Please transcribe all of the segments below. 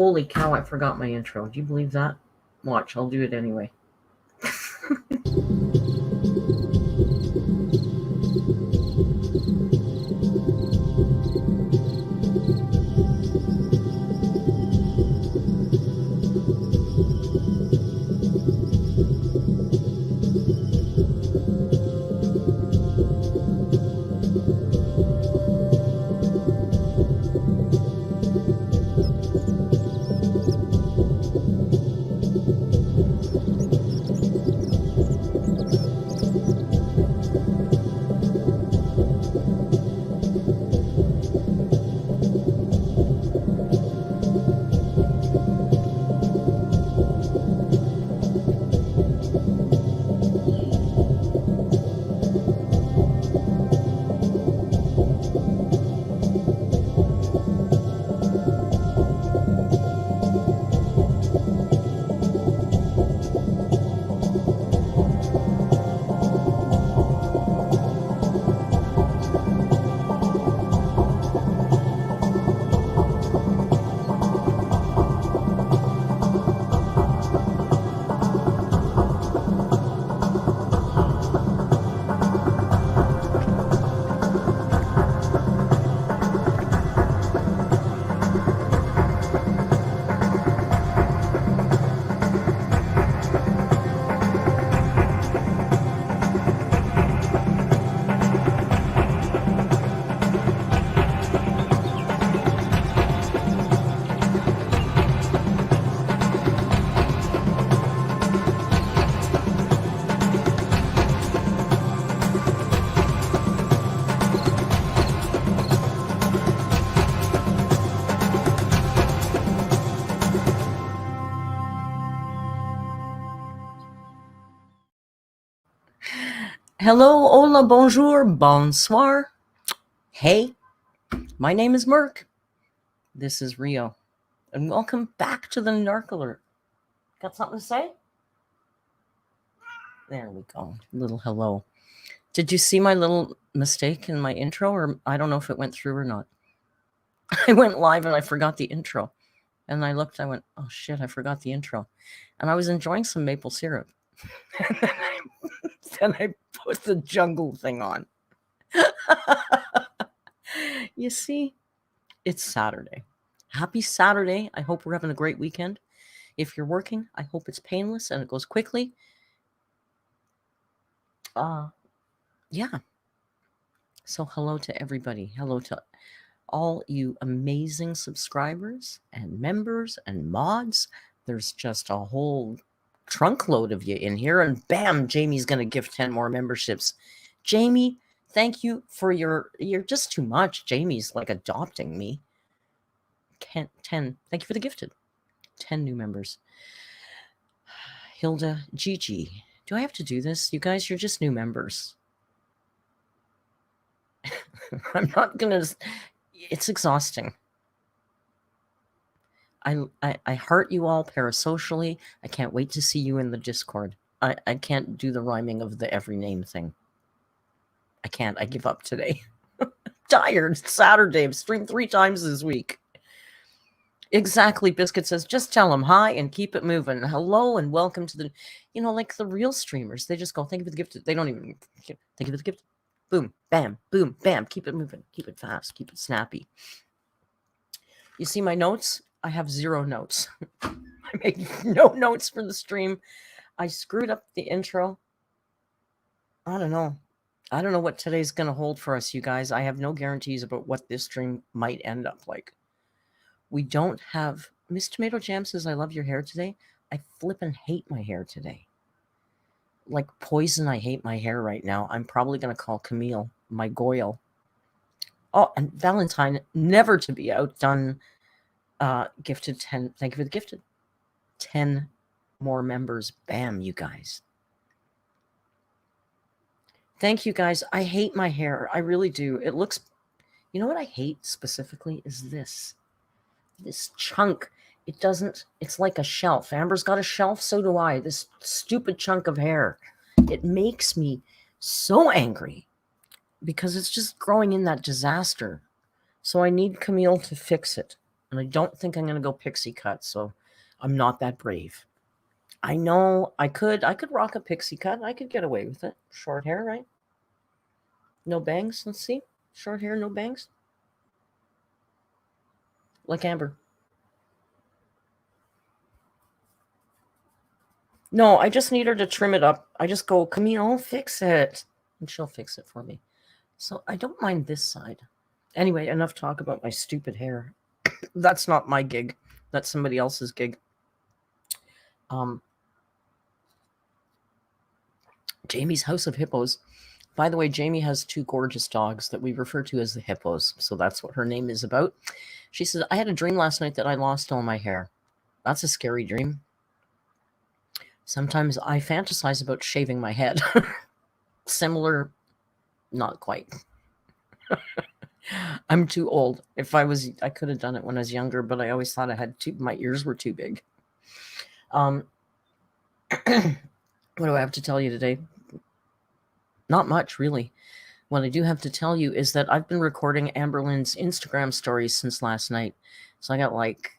Holy cow, I forgot my intro. Do you believe that? Watch, I'll do it anyway. Hello, hola, bonjour, bonsoir. Hey, my name is Merc. This is Rio. And welcome back to the Narc Alert. Got something to say? There we go. Little hello. Did you see my little mistake in my intro? Or I don't know if it went through or not. I went live and I forgot the intro. And I looked, I went, oh shit, I forgot the intro. And I was enjoying some maple syrup. Then I put the jungle thing on. You see, it's Saturday. Happy Saturday. I hope we're having a great weekend. If you're working, I hope it's painless and it goes quickly. Yeah. So hello to everybody. Hello to all you amazing subscribers and members and mods. There's just a whole trunk load of you in here, and bam, Jamie's going to give 10 more memberships. Jamie, thank you for you're just too much. Jamie's like adopting me. 10. Thank you for the gifted. 10 new members. Hilda, Gigi. Do I have to do this? You guys, you're just new members. I'm not going to... It's exhausting. I heart you all parasocially. I can't wait to see you in the Discord. I can't do the rhyming of the every name thing. I can't. I give up today. Tired. It's Saturday. I've streamed 3 times this week. Exactly. Biscuit says, just tell them hi and keep it moving. Hello and welcome to the, like the real streamers. They just go, thank you for the gift. They don't even, thank you for the gift. Boom, bam, boom, bam. Keep it moving. Keep it fast. Keep it snappy. You see my notes? I have 0 notes. I made no notes for the stream. I screwed up the intro. I don't know. I don't know what today's going to hold for us, you guys. I have no guarantees about what this stream might end up like. We don't have... Miss Tomato Jam says, I love your hair today. I flippin' hate my hair today. Like poison, I hate my hair right now. I'm probably going to call Camille my Goyle. Oh, and Valentine, never to be outdone... gifted 10. Thank you for the gifted. 10 more members. Bam, you guys. Thank you, guys. I hate my hair. I really do. It looks... You know what I hate specifically is this. This chunk. It doesn't... It's like a shelf. Amber's got a shelf. So do I. This stupid chunk of hair. It makes me so angry. Because it's just growing in that disaster. So I need Camille to fix it. And I don't think I'm going to go pixie cut, so I'm not that brave. I know I could rock a pixie cut. I could get away with it. Short hair, right? No bangs. Let's see. Short hair, no bangs. Like Amber. No, I just need her to trim it up. I just go, Camille, fix it. And she'll fix it for me. So I don't mind this side. Anyway, enough talk about my stupid hair. That's not my gig. That's somebody else's gig. Jamie's House of Hippos. By the way, Jamie has 2 gorgeous dogs that we refer to as the hippos. So that's what her name is about. She says, I had a dream last night that I lost all my hair. That's a scary dream. Sometimes I fantasize about shaving my head. Similar, not quite. I'm too old. If I could have done it when I was younger, but I always thought my ears were too big. What do I have to tell you today? Not much, really. What I do have to tell you is that I've been recording Amberlynn's Instagram stories since last night. So I got like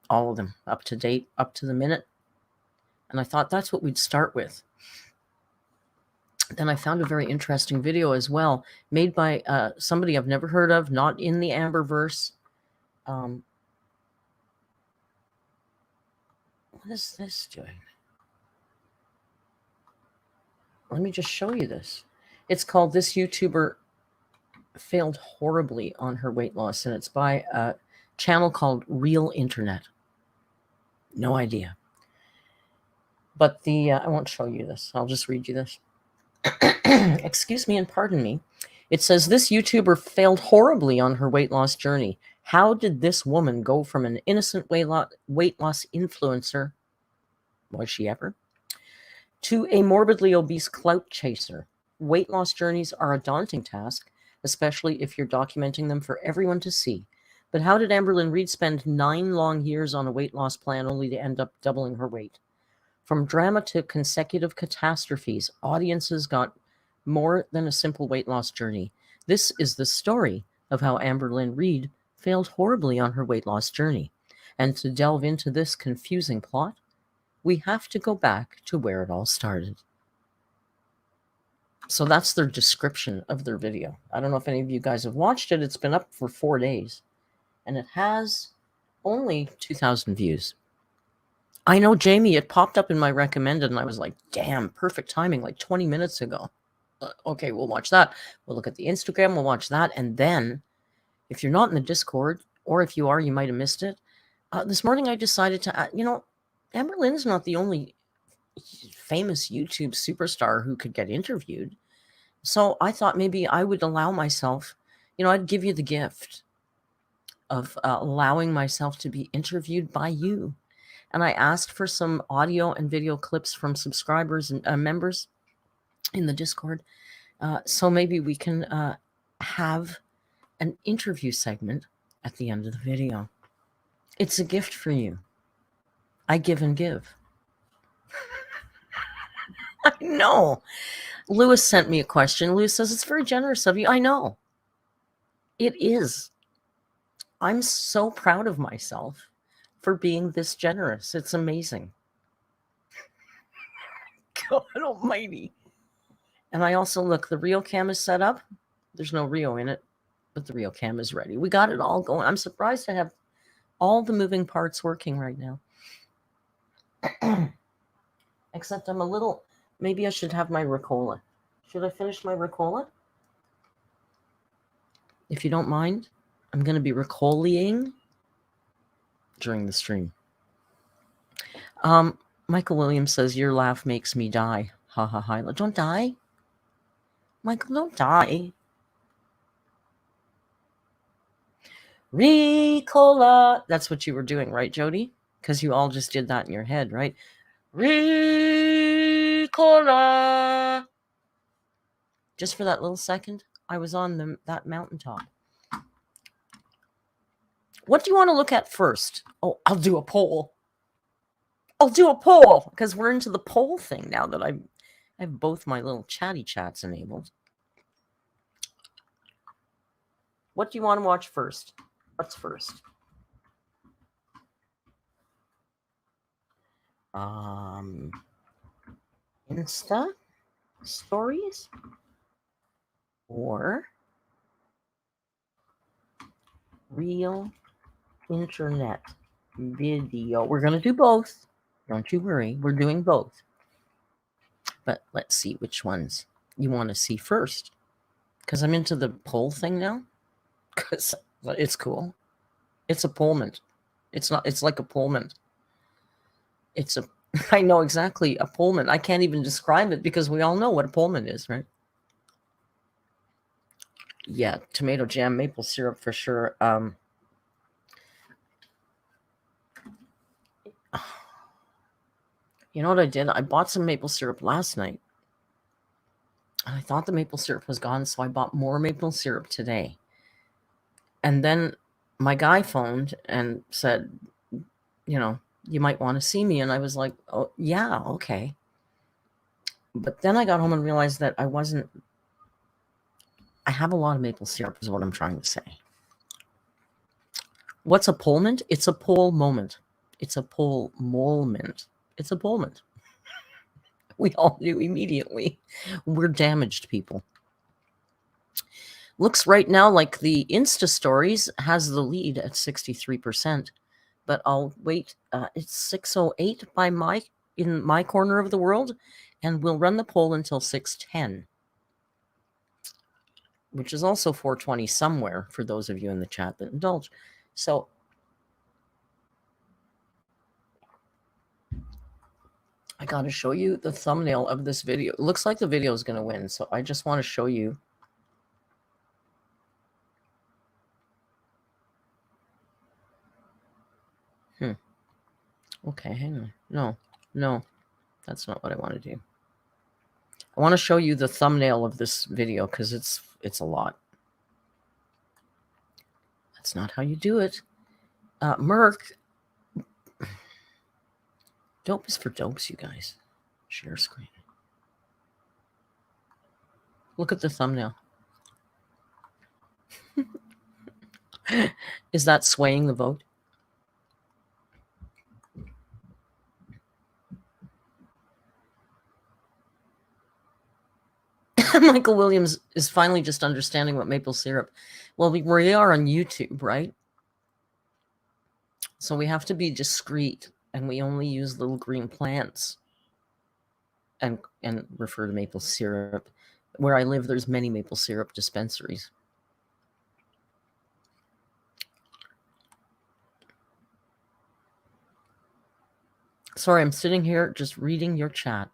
all of them up to date, up to the minute. And I thought that's what we'd start with. Then I found a very interesting video as well, made by somebody I've never heard of, not in the Amberverse. What is this doing? Let me just show you this. It's called This YouTuber Failed Horribly on Her Weight Loss, and it's by a channel called Real Internet. No idea. But I won't show you this. I'll just read you this. Excuse me and pardon me. It says, this YouTuber failed horribly on her weight loss journey. How did this woman go from an innocent weight loss influencer, was she ever, to a morbidly obese clout chaser? Weight loss journeys are a daunting task, especially if you're documenting them for everyone to see. But how did Amberlynn Reid spend 9 long years on a weight loss plan only to end up doubling her weight? From drama to consecutive catastrophes, audiences got more than a simple weight loss journey. This is the story of how Amberlynn Reid failed horribly on her weight loss journey. And to delve into this confusing plot, we have to go back to where it all started. So that's their description of their video. I don't know if any of you guys have watched it. It's been up for 4 days. And it has only 2,000 views. I know, Jamie, it popped up in my recommended, and I was like, damn, perfect timing, like 20 minutes ago. Okay, we'll watch that. We'll look at the Instagram, we'll watch that. And then, if you're not in the Discord, or if you are, you might have missed it. This morning I decided to, Amberlynn's not the only famous YouTube superstar who could get interviewed. So I thought maybe I would allow myself, I'd give you the gift of allowing myself to be interviewed by you. And I asked for some audio and video clips from subscribers and members in the Discord. So maybe we can have an interview segment at the end of the video. It's a gift for you. I give and give. I know. Lewis sent me a question. Lewis says, it's very generous of you. I know. It is. I'm so proud of myself for being this generous. It's amazing. God almighty. And I also, look, the Rio cam is set up. There's no Rio in it, but the Rio cam is ready. We got it all going. I'm surprised to have all the moving parts working right now. Except I'm a little, maybe I should have my Ricola. Should I finish my Ricola? If you don't mind, I'm going to be Ricolaing during the stream. Michael Williams says, your laugh makes me die. Ha ha ha. Don't die. Michael, don't die. Ricola. That's what you were doing, right, Jody? Because you all just did that in your head, right? Ricola. Just for that little second, I was on that mountaintop. What do you want to look at first? Oh, I'll do a poll. I'll do a poll, because we're into the poll thing now that I have both my little chatty chats enabled. What do you want to watch first? What's first? Insta stories or real internet video. We're going to do both. Don't you worry. We're doing both. But let's see which ones you want to see first. Because I'm into the poll thing now. Because it's cool. It's a Pullman. It's not. It's like a Pullman. It's a. I know exactly a Pullman. I can't even describe it because we all know what a Pullman is, right? Yeah, tomato jam, maple syrup for sure. You know what I did? I bought some maple syrup last night. And I thought the maple syrup was gone, so I bought more maple syrup today. And then my guy phoned and said, you might want to see me. And I was like, oh, yeah, okay. But then I got home and realized that I have a lot of maple syrup is what I'm trying to say. What's a Pullman? It's a pole moment. It's a pole moment. It's a Pullman. We all knew immediately. We're damaged people. Looks right now like the Insta stories has the lead at 63%, but I'll wait. It's 6:08 in my corner of the world, and we'll run the poll until 6:10, which is also 4:20 somewhere for those of you in the chat that indulge. So I got to show you the thumbnail of this video. It looks like the video is going to win, so I just want to show you. Okay, hang on. No, that's not what I want to do. I want to show you the thumbnail of this video because it's a lot. That's not how you do it. Merc. Dope is for dopes, you guys. Share screen. Look at the thumbnail. Is that swaying the vote? Michael Williams is finally just understanding what maple syrup. Well, we are on YouTube, right? So we have to be discreet, and we only use little green plants and refer to maple syrup. Where I live, there's many maple syrup dispensaries. Sorry, I'm sitting here just reading your chat.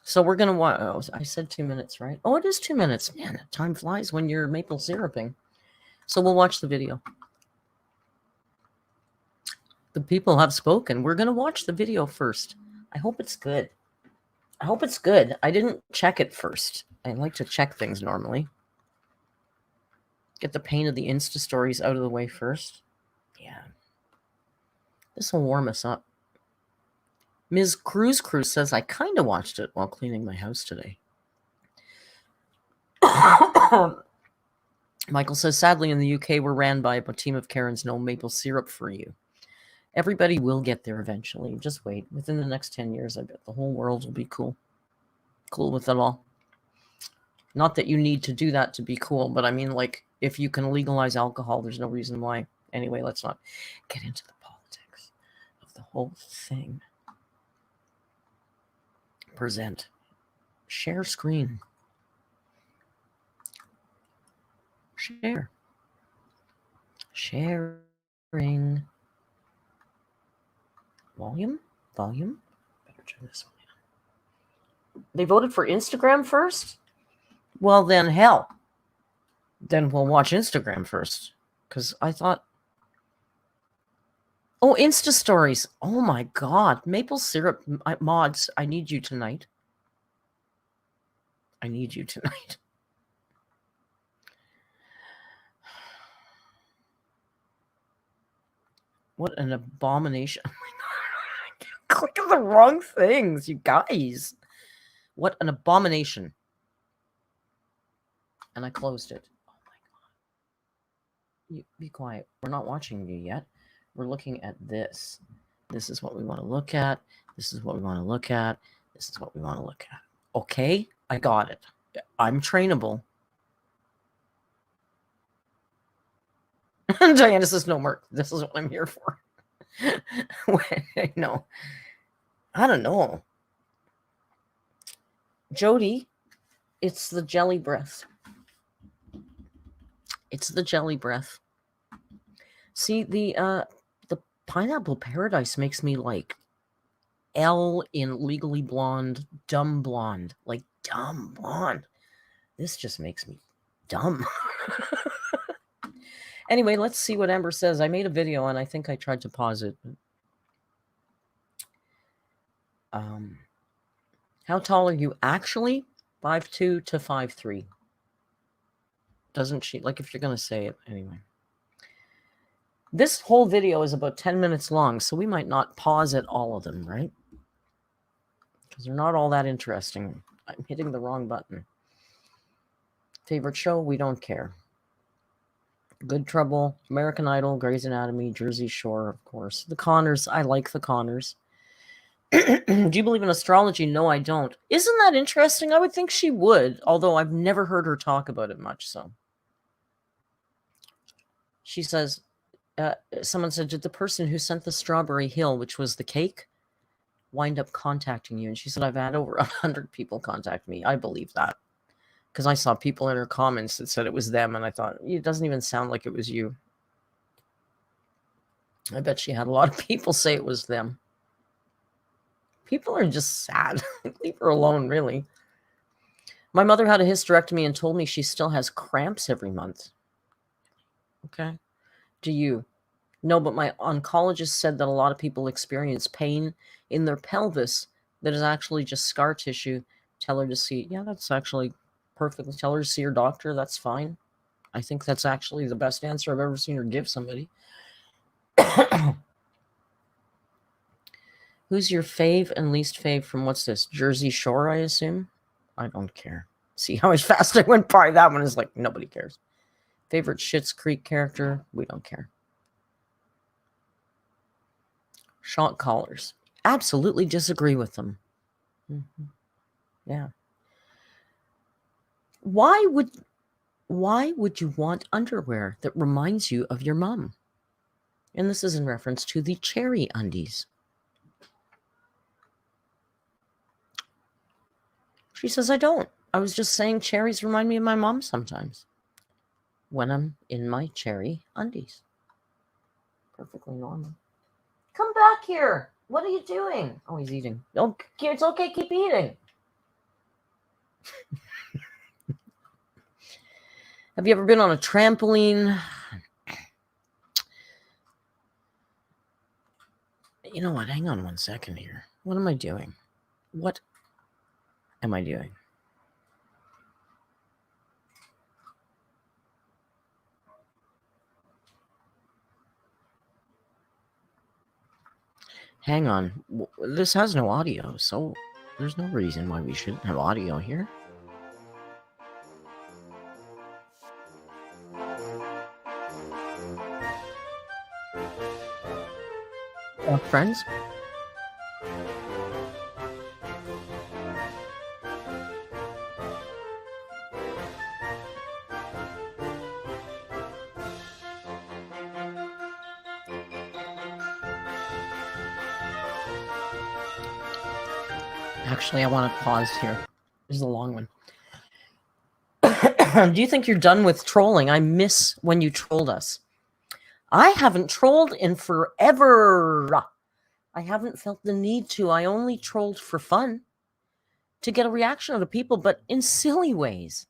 So we're going to watch. Oh, I said 2 minutes, right? Oh, it is 2 minutes. Man, time flies when you're maple syruping. So we'll watch the video. The people have spoken. We're going to watch the video first. I hope it's good. I hope it's good. I didn't check it first. I like to check things normally. Get the pain of the Insta stories out of the way first. Yeah. This will warm us up. Ms. Cruz says, I kind of watched it while cleaning my house today. Michael says, sadly, in the UK, we're ran by a team of Karens, no maple syrup for you. Everybody will get there eventually. Just wait. Within the next 10 years, I bet the whole world will be cool. Cool with it all. Not that you need to do that to be cool, but I mean, like, if you can legalize alcohol, there's no reason why. Anyway, let's not get into the politics of the whole thing. Present. Share screen. Share. Sharing. Volume. Better turn this one down. They voted for Instagram first? Well, then hell. Then we'll watch Instagram first. Because I thought... Oh, Insta stories. Oh my God. Maple syrup mods. I need you tonight. What an abomination. Oh my God. Click on the wrong things, you guys. What an abomination. And I closed it. Oh my God. You be quiet. We're not watching you yet. We're looking at this. This is what we want to look at. This is what we want to look at. This is what we want to look at. Okay, I got it. I'm trainable. Diana says, no, Mark, this is what I'm here for. No. I don't know. Jody, it's the jelly breath. It's the jelly breath. See, the Pineapple Paradise makes me like Elle in Legally Blonde, dumb blonde. Like, dumb blonde. This just makes me dumb. Anyway, let's see what Amber says. I made a video and I think I tried to pause it. How tall are you actually? 5'2" to 5'3". Doesn't she? Like, if you're going to say it. Anyway. This whole video is about 10 minutes long, so we might not pause at all of them, right? Because they're not all that interesting. I'm hitting the wrong button. Favorite show? We don't care. Good Trouble, American Idol, Grey's Anatomy, Jersey Shore, of course. The Connors. I like the Connors. Do you believe in astrology? No, I don't. Isn't that interesting? I would think she would, although I've never heard her talk about it much. So she says, someone said, did the person who sent the Strawberry Hill, which was the cake, wind up contacting you? And she said, I've had over 100 people contact me. I believe that. Because I saw people in her comments that said it was them, and I thought, it doesn't even sound like it was you. I bet she had a lot of people say it was them. People are just sad. Leave her alone, really. My mother had a hysterectomy and told me she still has cramps every month. Okay. Do you? No, but my oncologist said that a lot of people experience pain in their pelvis that is actually just scar tissue. Tell her to see. Yeah, that's actually perfect. Tell her to see her doctor. That's fine. I think that's actually the best answer I've ever seen her give somebody. Who's your fave and least fave from what's this? Jersey Shore, I assume? I don't care. See how fast I went by that one is like nobody cares. Favorite Schitt's Creek character? We don't care. Shot callers. Absolutely disagree with them. Mm-hmm. Yeah. Why would you want underwear that reminds you of your mom? And this is in reference to the cherry undies. She says, I don't. I was just saying cherries remind me of my mom sometimes. When I'm in my cherry undies. Perfectly normal. Come back here. What are you doing? Oh, he's eating. Oh, it's okay. Keep eating. Have you ever been on a trampoline? You know what? Hang on 1 second here. What am I doing? What am I doing? Hang on. This has no audio, so there's no reason why we shouldn't have audio here. Friends? Actually, I want to pause here. This is a long one. Do you think you're done with trolling? I miss when you trolled us. I haven't trolled in forever. I haven't felt the need to. I only trolled for fun, to get a reaction out of people, but in silly ways.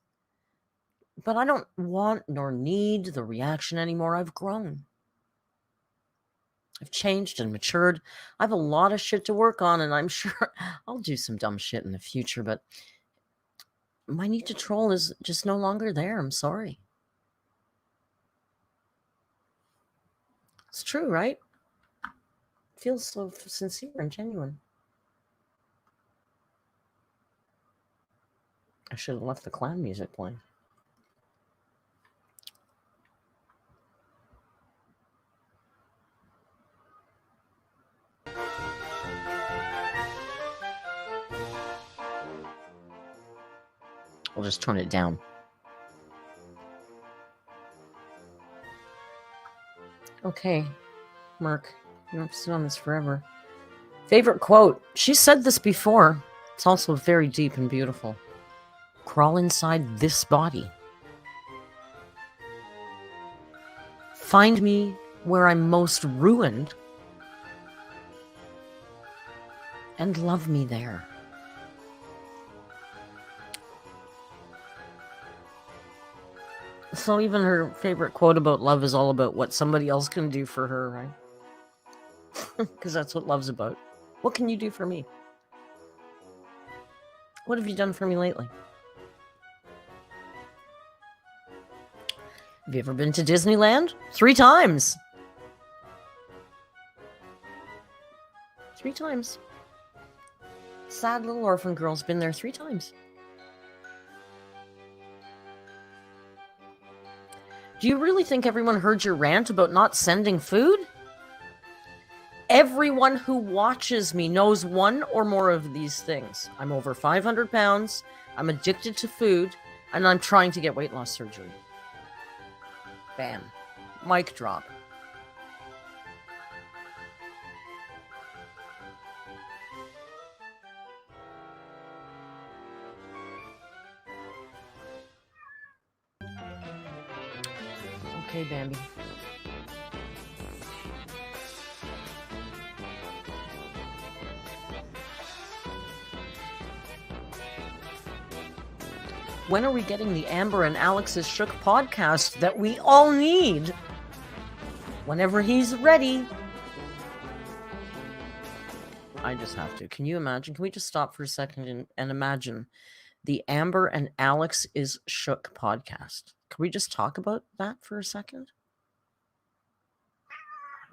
But I don't want nor need the reaction anymore. I've grown. I've changed and matured. I have a lot of shit to work on, and I'm sure I'll do some dumb shit in the future, but my need to troll is just no longer there. I'm sorry. It's true, right? It feels so sincere and genuine. I should have left the clown music playing. I'll just turn it down. Okay, Merc, you don't have to sit on this forever. Favorite quote. She said this before. It's also very deep and beautiful. Crawl inside this body. Find me where I'm most ruined and love me there. So even her favorite quote about love is all about what somebody else can do for her, right? Because that's what love's about. What can you do for me? What have you done for me lately? Have you ever been to Disneyland? 3 times. 3 times. Sad little orphan girl's been there 3 times. Do you really think everyone heard your rant about not sending food? Everyone who watches me knows one or more of these things. I'm over 500 pounds, I'm addicted to food, and I'm trying to get weight loss surgery. Bam. Mic drop. Okay, Bambi. When are we getting the Amber and Alex's Shook podcast that we all need? Whenever he's ready. I just have to. Can you imagine? Can we just stop for a second and imagine the Amber and Alex is Shook podcast? Can we just talk about that for a second?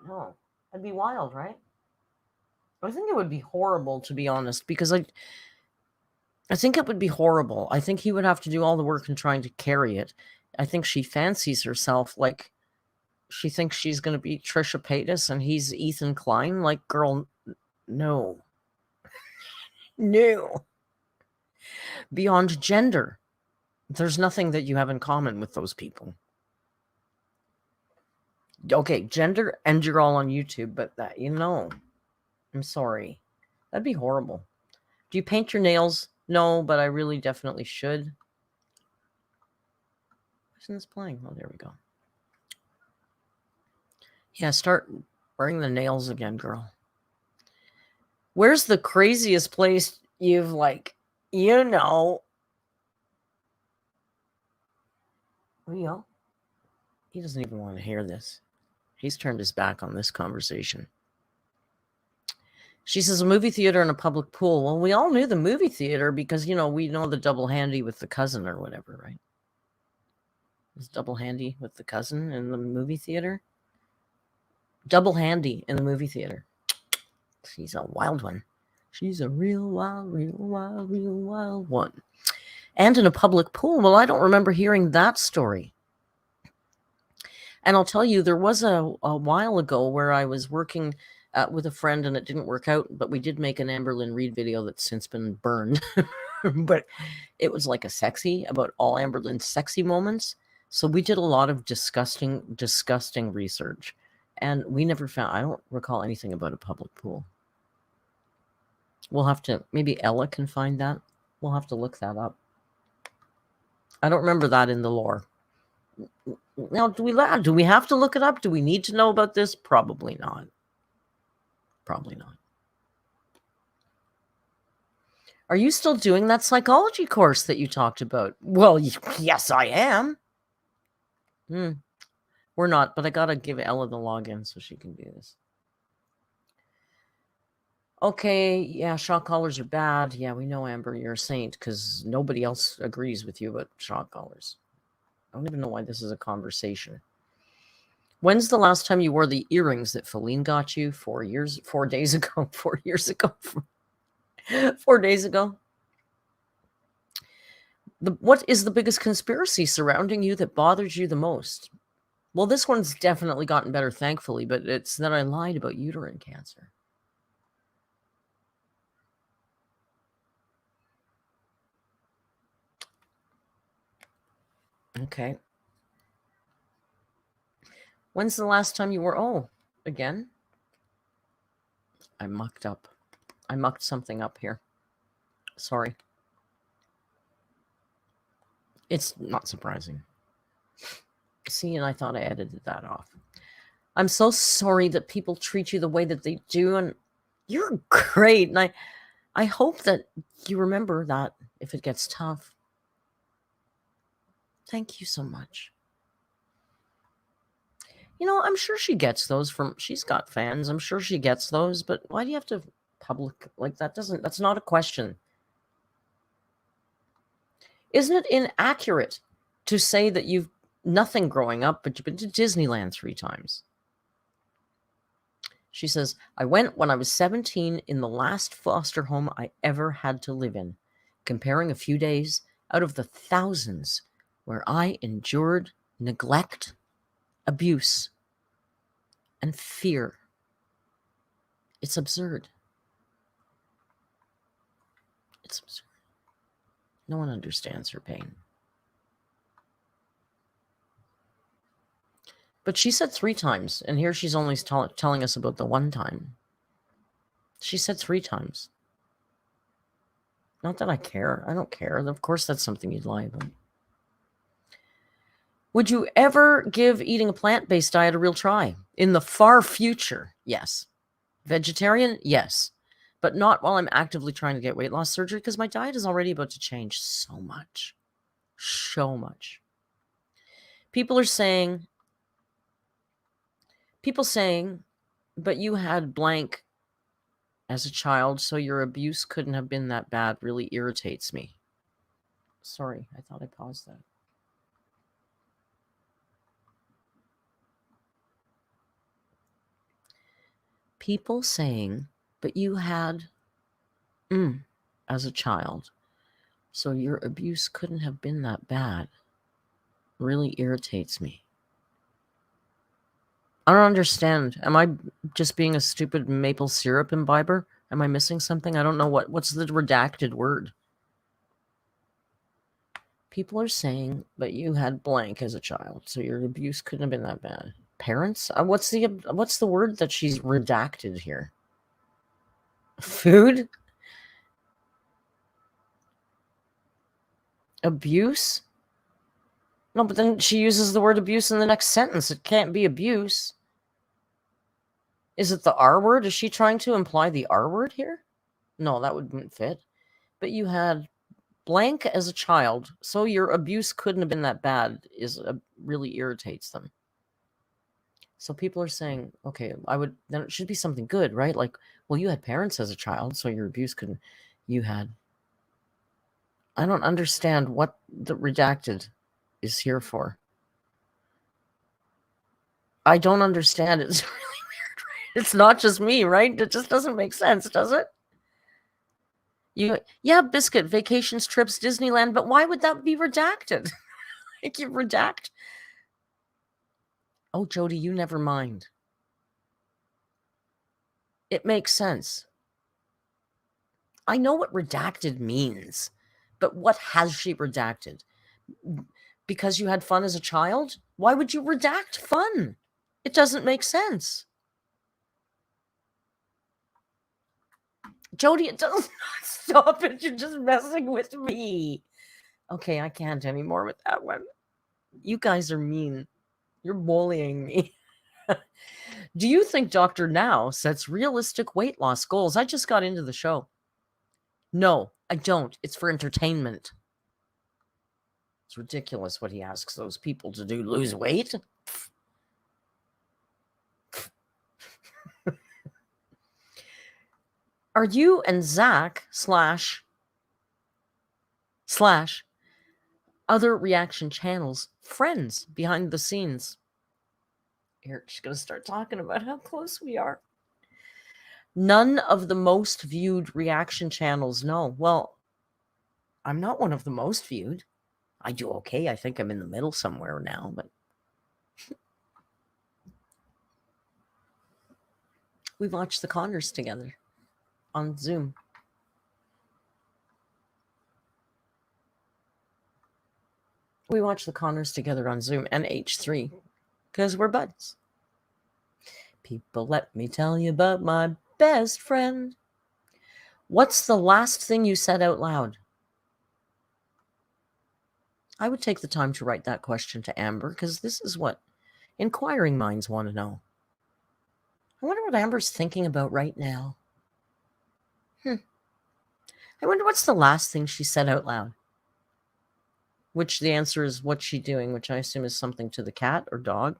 No, that'd be wild, right? I think it would be horrible, to be honest, because I think it would be horrible. I think he would have to do all the work in trying to carry it. I think she fancies herself like she thinks she's going to be Trisha Paytas and he's Ethan Klein. Like, girl, no. No. Beyond gender, there's nothing that you have in common with those people. Okay, gender, and you're all on YouTube, but that, I'm sorry. That'd be horrible. Do you paint your nails? No, but I really definitely should. Isn't this playing? Oh, there we go. Yeah, start wearing the nails again, girl. Where's the craziest place you've, Leo? He doesn't even want to hear this. He's turned his back on this conversation. She says a movie theater and a public pool. Well, we all knew the movie theater because, we know the double handy with the cousin or whatever, right? It's double handy with the cousin in the movie theater. Double handy in the movie theater. She's a wild one. She's a real wild one. And in a public pool. Well, I don't remember hearing that story. And I'll tell you, there was a while ago where I was working with a friend and it didn't work out, but we did make an Amberlynn Reid video that's since been burned. But it was like a sexy, about all Amberlynn's sexy moments. So we did a lot of disgusting research. And we never found, I don't recall anything about a public pool. We'll have to, maybe Ella can find that. We'll have to look that up. I don't remember that in the lore. Now, do we have to look it up? Do we need to know about this? Probably not. Probably not. Are you still doing that psychology course that you talked about? Well, yes, I am. We're not, but I gotta give Ella the login so she can do this. Okay, yeah, shock collars are bad. Yeah, we know, Amber, you're a saint because nobody else agrees with you about shock collars. I don't even know why this is a conversation. When's the last time you wore the earrings that Feline got you 4 days ago? 4 years ago? 4 days ago? What is the biggest conspiracy surrounding you that bothers you the most? Well, this one's definitely gotten better, thankfully, but it's that I lied about uterine cancer. Okay. When's the last time you were... Oh, again? I mucked up. I mucked something up here. Sorry. It's not surprising. See, and I thought I edited that off. I'm so sorry that people treat you the way that they do, and you're great. And I hope that you remember that if it gets tough. Thank you so much. You know, I'm sure she gets those from... She's got fans. I'm sure she gets those, but why do you have to public... Like, that's not a question. Isn't it inaccurate to say that you've nothing growing up, but you've been to Disneyland 3 times? She says, I went when I was 17 in the last foster home I ever had to live in, comparing a few days out of the thousands where I endured neglect, abuse, and fear. It's absurd. It's absurd. No one understands her pain. But she said 3 times, and here she's only telling us about the 1 time. She said 3 times. Not that I care. I don't care. Of course that's something you'd lie about. Would you ever give eating a plant-based diet a real try? In the far future, yes. Vegetarian, yes. But not while I'm actively trying to get weight loss surgery, because my diet is already about to change so much. So much. People saying, but you had blank as a child, so your abuse couldn't have been that bad, really irritates me. Sorry, I thought I paused that. People saying, but you had as a child, so your abuse couldn't have been that bad, really irritates me. I don't understand. Am I just being a stupid maple syrup imbiber? Am I missing something? I don't know what's the redacted word. People are saying, but you had blank as a child, so your abuse couldn't have been that bad. Parents? What's the word that she's redacted here? Food? Abuse? No, but then she uses the word abuse in the next sentence. It can't be abuse. Is it the R word? Is she trying to imply the R word here? No, that wouldn't fit. But you had blank as a child, so your abuse couldn't have been that bad, really irritates them. So people are saying, okay, then it should be something good, right? Like, well, you had parents as a child, so your abuse couldn't... I don't understand what the redacted is here for. I don't understand. It's really weird, right? It's not just me, right? It just doesn't make sense, does it? Biscuit, vacations, trips, Disneyland, but why would that be redacted? Like, you redact... Oh, Jody, you never mind. It makes sense. I know what redacted means, but what has she redacted? Because you had fun as a child? Why would you redact fun? It doesn't make sense. Jody, it does not... Stop it. You're just messing with me. Okay, I can't anymore with that one. You guys are mean. You're bullying me. Do you think Dr. Now sets realistic weight loss goals? I just got into the show. No, I don't. It's for entertainment. It's ridiculous what he asks those people to do. Lose weight? Are you and Zach slash other reaction channels friends behind the scenes? Here, she's going to start talking about how close we are. None of the most viewed reaction channels, no. Well, I'm not one of the most viewed. I do okay. I think I'm in the middle somewhere now, but we watched the Connors together on Zoom. We watch the Connors together on Zoom and H3 because we're buds. People, let me tell you about my best friend. What's the last thing you said out loud? I would take the time to write that question to Amber, because this is what inquiring minds want to know. I wonder what Amber's thinking about right now. I wonder what's the last thing she said out loud. Which the answer is, what's she doing? Which I assume is something to the cat or dog.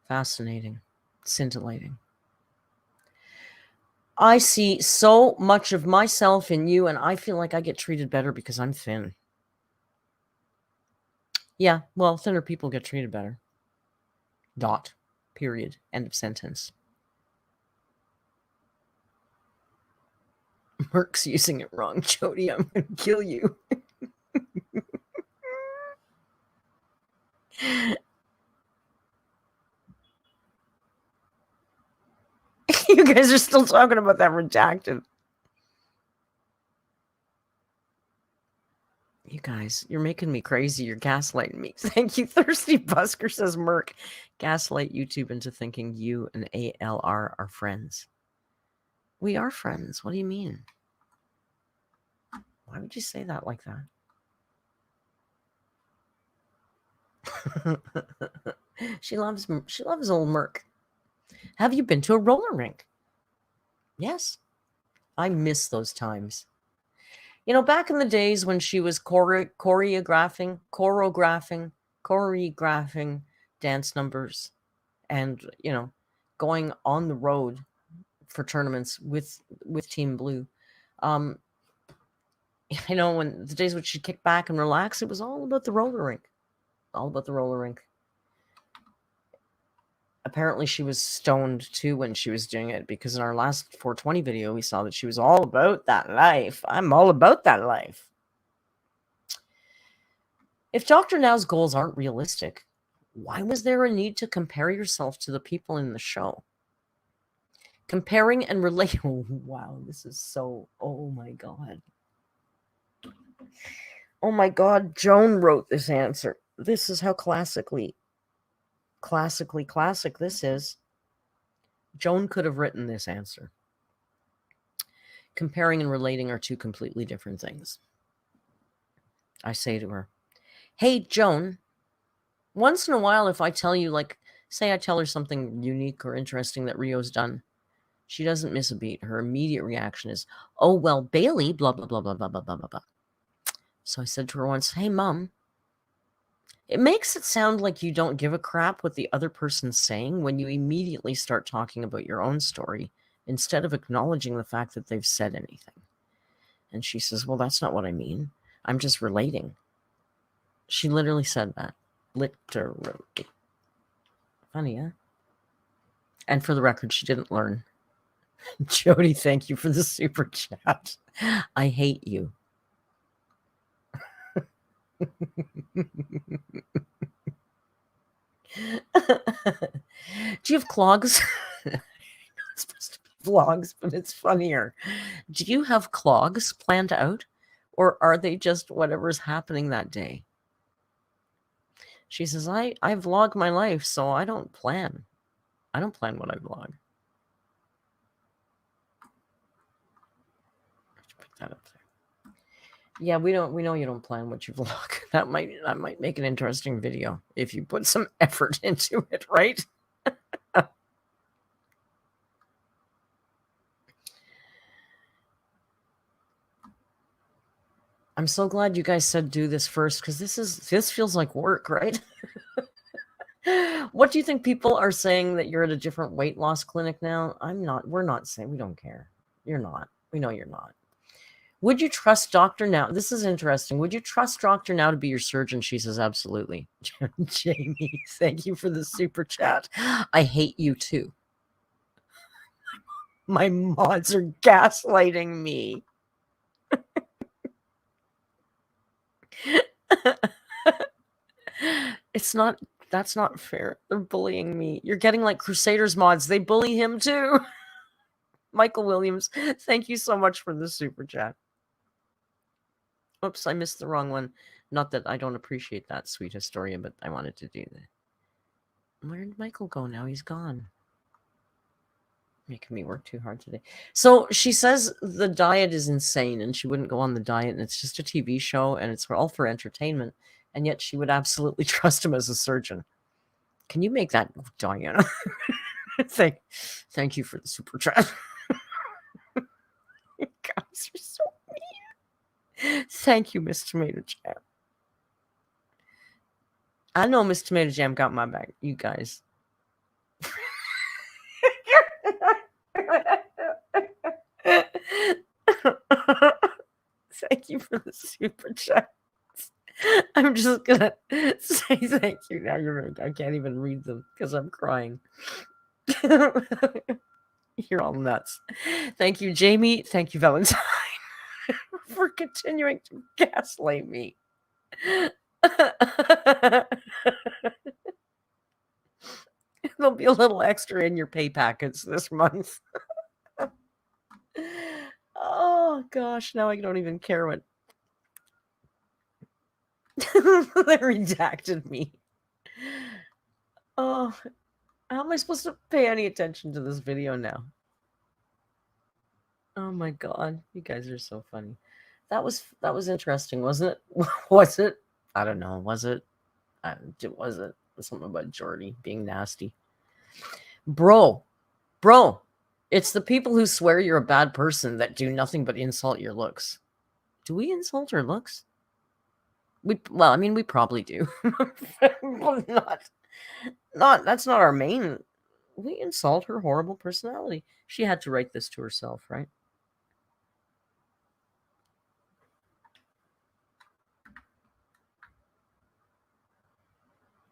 Fascinating. Scintillating. I see so much of myself in you, and I feel like I get treated better because I'm thin. Yeah, well, thinner people get treated better. Dot. Period. End of sentence. Merc's using it wrong, Jody. I'm going to kill you. You guys are still talking about that redacted. You guys, you're making me crazy. You're gaslighting me. Thank you. Thirsty Busker says, Merc, gaslight YouTube into thinking you and ALR are friends. We are friends. What do you mean? Why would you say that like that? She loves old Merc. Have you been to a roller rink? Yes. I miss those times. You know, back in the days when she was choreographing dance numbers and, you know, going on the road for tournaments with Team Blue. You know, when the days when she'd kick back and relax, it was all about the roller rink. All about the roller rink. Apparently she was stoned too when she was doing it, because in our last 420 video, we saw that she was all about that life. I'm all about that life. If Dr. Now's goals aren't realistic, why was there a need to compare yourself to the people in the show? Comparing and relating. Oh, wow, this is so, oh my God. Oh my God, Joan wrote this answer. This is how classically classic this is. Joan could have written this answer. Comparing and relating are two completely different things. I say to her, hey, Joan, once in a while, if I tell you, like, say I tell her something unique or interesting that Rio's done, she doesn't miss a beat. Her immediate reaction is, oh, well, Bailey, blah, blah, blah, blah, blah, blah, blah, blah. So I said to her once, hey, Mom, it makes it sound like you don't give a crap what the other person's saying when you immediately start talking about your own story instead of acknowledging the fact that they've said anything. And she says, well, that's not what I mean. I'm just relating. She literally said that. Literally. Funny, huh? And for the record, she didn't learn. Jody, thank you for the super chat. I hate you. Do you have clogs? It's supposed to be vlogs, but it's funnier. Do you have clogs planned out, or are they just whatever's happening that day? She says, I vlog my life, so I don't plan. I don't plan what I vlog. Put that up there. Yeah, we know you don't plan what you vlog. That might make an interesting video if you put some effort into it, right? I'm so glad you guys said do this first, because this feels like work, right? What do you think people are saying that you're at a different weight loss clinic now? I'm not. We're not saying. We don't care. You're not. We know you're not. Would you trust Dr. Now? This is interesting. Would you trust Dr. Now to be your surgeon? She says, absolutely. Jamie, thank you for the super chat. I hate you too. My mods are gaslighting me. That's not fair. They're bullying me. You're getting like Crusaders mods. They bully him too. Michael Williams, thank you so much for the super chat. Oops, I missed the wrong one. Not that I don't appreciate that, sweet Historia, but I wanted to do that. Where did Michael go now? He's gone. Making me work too hard today. So she says the diet is insane and she wouldn't go on the diet and it's just a TV show and it's all for entertainment. And yet she would absolutely trust him as a surgeon. Can you make that, Diana? Thank you for the super chat. You guys are so mean. Thank you, Miss Tomato Jam. I know Miss Tomato Jam got my back. You guys. Thank you for the super chat. I'm just gonna say thank you now. I can't even read them because I'm crying. You're all nuts. Thank you, Jamie. Thank you, Valentine, for continuing to gaslight me. There'll be a little extra in your pay packets this month. Oh gosh, now I don't even care what. They redacted me. Oh, how am I supposed to pay any attention to this video now? Oh my god, you guys are so funny. That was interesting, wasn't it? Was it? I don't know. Was it? Was it something about Jordy being nasty? Bro, it's the people who swear you're a bad person that do nothing but insult your looks. Do we insult our looks? We probably do. not that's not our main. We insult her horrible personality. She had to write this to herself, right?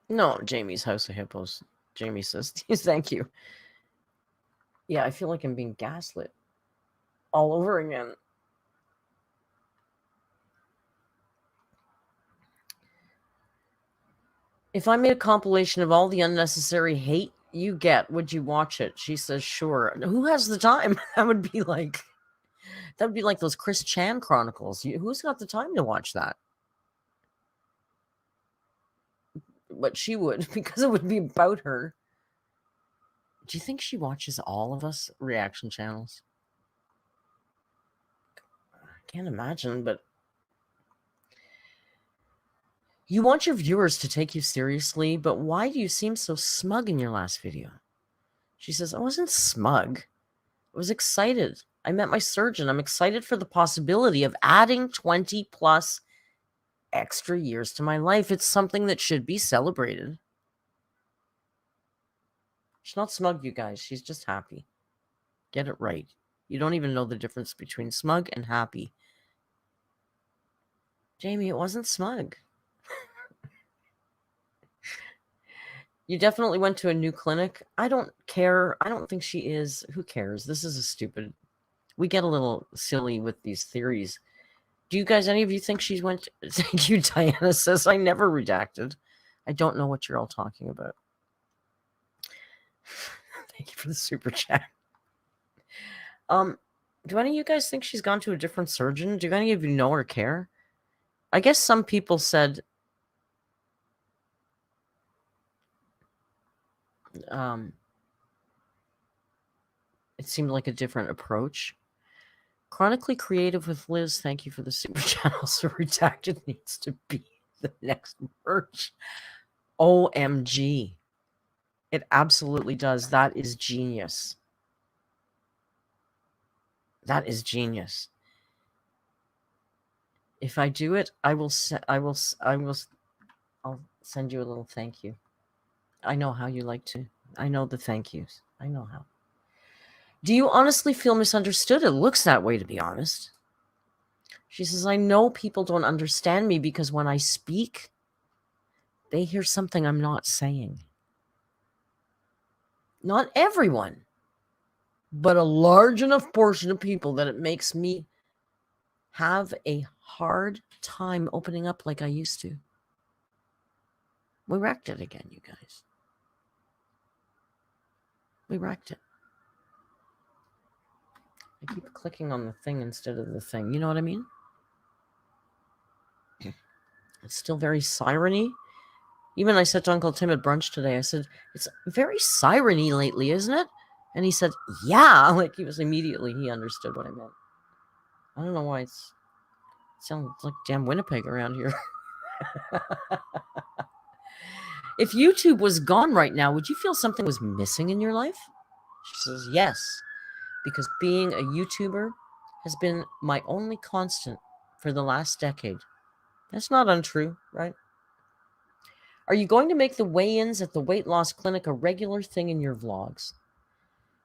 No, Jamie's House of Hippos. Jamie says, thank you. Yeah, I feel like I'm being gaslit all over again. If I made a compilation of all the unnecessary hate you get, would you watch it? She says, sure. Who has the time? That would be like those Chris Chan Chronicles. Who's got the time to watch that? But she would, because it would be about her. Do you think she watches all of us reaction channels? I can't imagine, but you want your viewers to take you seriously, but why do you seem so smug in your last video? She says, I wasn't smug. I was excited. I met my surgeon. I'm excited for the possibility of adding 20 plus extra years to my life. It's something that should be celebrated. She's not smug, you guys. She's just happy. Get it right. You don't even know the difference between smug and happy. Jamie, it wasn't smug. You definitely went to a new clinic. I don't care. I don't think she is. Who cares? This is a stupid. We get a little silly with these theories. Do you guys, any of you think she's went? Thank you, Diana says. I never redacted. I don't know what you're all talking about. Thank you for the super chat. Do any of you guys think she's gone to a different surgeon? Do any of you know or care? I guess some people said it seemed like a different approach. Chronically creative with Liz. Thank you for the super channel. So redacted needs to be the next merch. OMG. It absolutely does. That is genius. That is genius. If I do it, I'll send you a little thank you. I know how you like to. I know the thank yous. I know how. Do you honestly feel misunderstood? It looks that way, to be honest. She says, I know people don't understand me because when I speak, they hear something I'm not saying. Not everyone, but a large enough portion of people that it makes me have a hard time opening up like I used to. We wrecked it again, you guys. We wrecked it. I keep clicking on the thing instead of the thing. You know what I mean? It's still very siren-y. Even I said to Uncle Tim at brunch today, I said, it's very siren-y lately, isn't it? And he said, yeah. Like he understood what I meant. I don't know why it sounds like damn Winnipeg around here. If YouTube was gone right now, would you feel something was missing in your life? She says, yes, because being a YouTuber has been my only constant for the last decade. That's not untrue, right? Are you going to make the weigh-ins at the weight loss clinic a regular thing in your vlogs?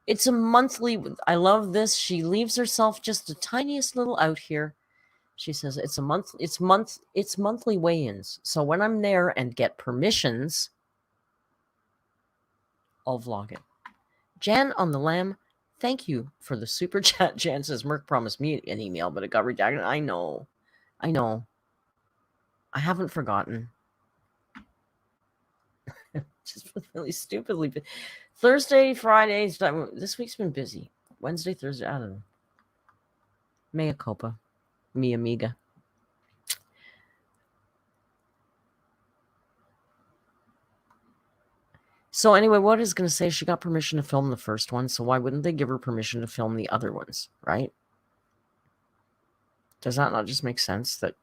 It's a monthly. I love this. She leaves herself just the tiniest little out here. She says it's monthly weigh-ins. So when I'm there and get permissions, I'll vlog it. Jan on the Lamb, thank you for the super chat. Jan says Merck promised me an email, but it got redacted. I know. I haven't forgotten. Just really stupidly. Thursday, Fridays. This week's been busy. Wednesday, Thursday. I don't know. Mea culpa. Mi amiga. So anyway, what I was going to say, she got permission to film the first one, so why wouldn't they give her permission to film the other ones, right? Does that not just make sense? That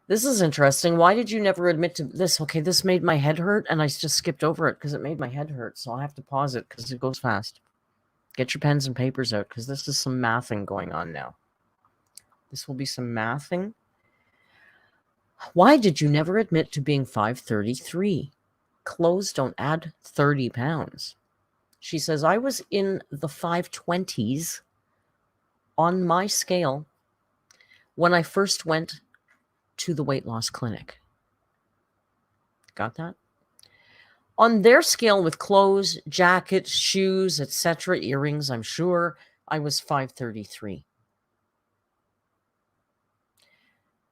this is interesting. Why did you never admit to this? Okay, this made my head hurt, and I just skipped over it because it made my head hurt, so I have to pause it because it goes fast. Get your pens and papers out because this is some mathing going on now. This will be some mathing. Why did you never admit to being 5'33"? Clothes don't add 30 pounds. She says, I was in the 520s on my scale when I first went to the weight loss clinic. Got that? On their scale with clothes, jackets, shoes, etc., earrings, I'm sure, I was 5'33".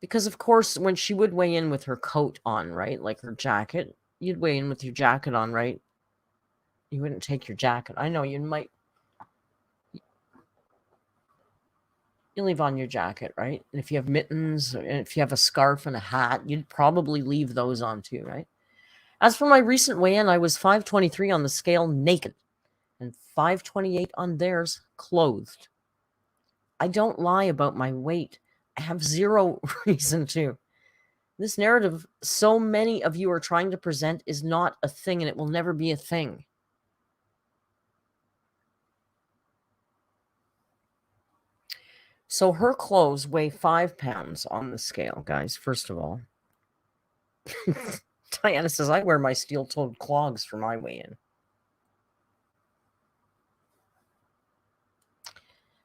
Because, of course, when she would weigh in with her coat on, right, like her jacket, you'd weigh in with your jacket on, right? You wouldn't take your jacket. I know you might. You leave on your jacket, right? And if you have mittens, and if you have a scarf and a hat, you'd probably leave those on too, right? As for my recent weigh-in, I was 5'23" on the scale naked and 5'28" on theirs clothed. I don't lie about my weight. I have zero reason to. This narrative so many of you are trying to present is not a thing, and it will never be a thing. So her clothes weigh 5 pounds on the scale, guys, first of all. Diana says, I wear my steel-toed clogs for my weigh-in.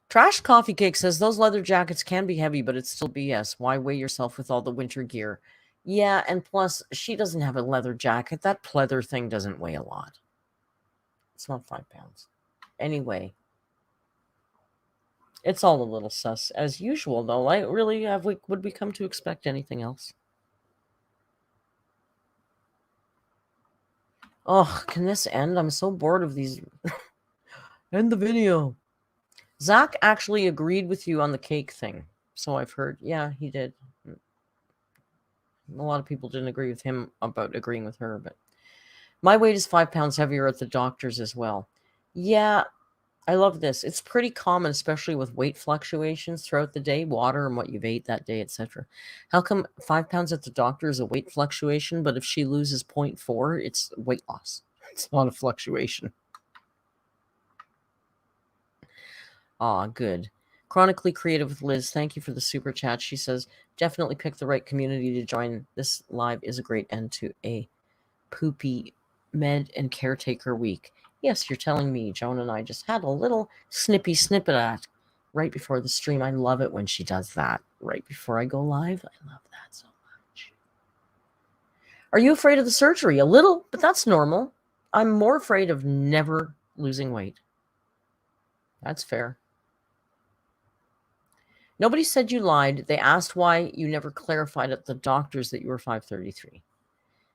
Trash Coffee Cake says, those leather jackets can be heavy, but it's still BS. Why weigh yourself with all the winter gear? Yeah, and plus, she doesn't have a leather jacket. That pleather thing doesn't weigh a lot. It's not 5 pounds. Anyway, it's all a little sus, as usual, though. Like, really, would we come to expect anything else? Oh, can this end? I'm so bored of these. End the video. Zach actually agreed with you on the cake thing. So I've heard. Yeah, he did. A lot of people didn't agree with him about agreeing with her, but my weight is 5 pounds heavier at the doctor's as well. Yeah, I love this. It's pretty common, especially with weight fluctuations throughout the day, water and what you've ate that day, etc. How come 5 pounds at the doctor is a weight fluctuation, but if she loses 0.4, it's weight loss? It's not a fluctuation. Ah, good. Chronically Creative with Liz, thank you for the super chat. She says, definitely pick the right community to join. This live is a great end to a poopy med and caretaker week. Yes, you're telling me. Joan and I just had a little snippet of that right before the stream. I love it when she does that right before I go live. I love that so much. Are you afraid of the surgery? A little, but that's normal. I'm more afraid of never losing weight. That's fair. Nobody said you lied. They asked why you never clarified at the doctors that you were 5'33".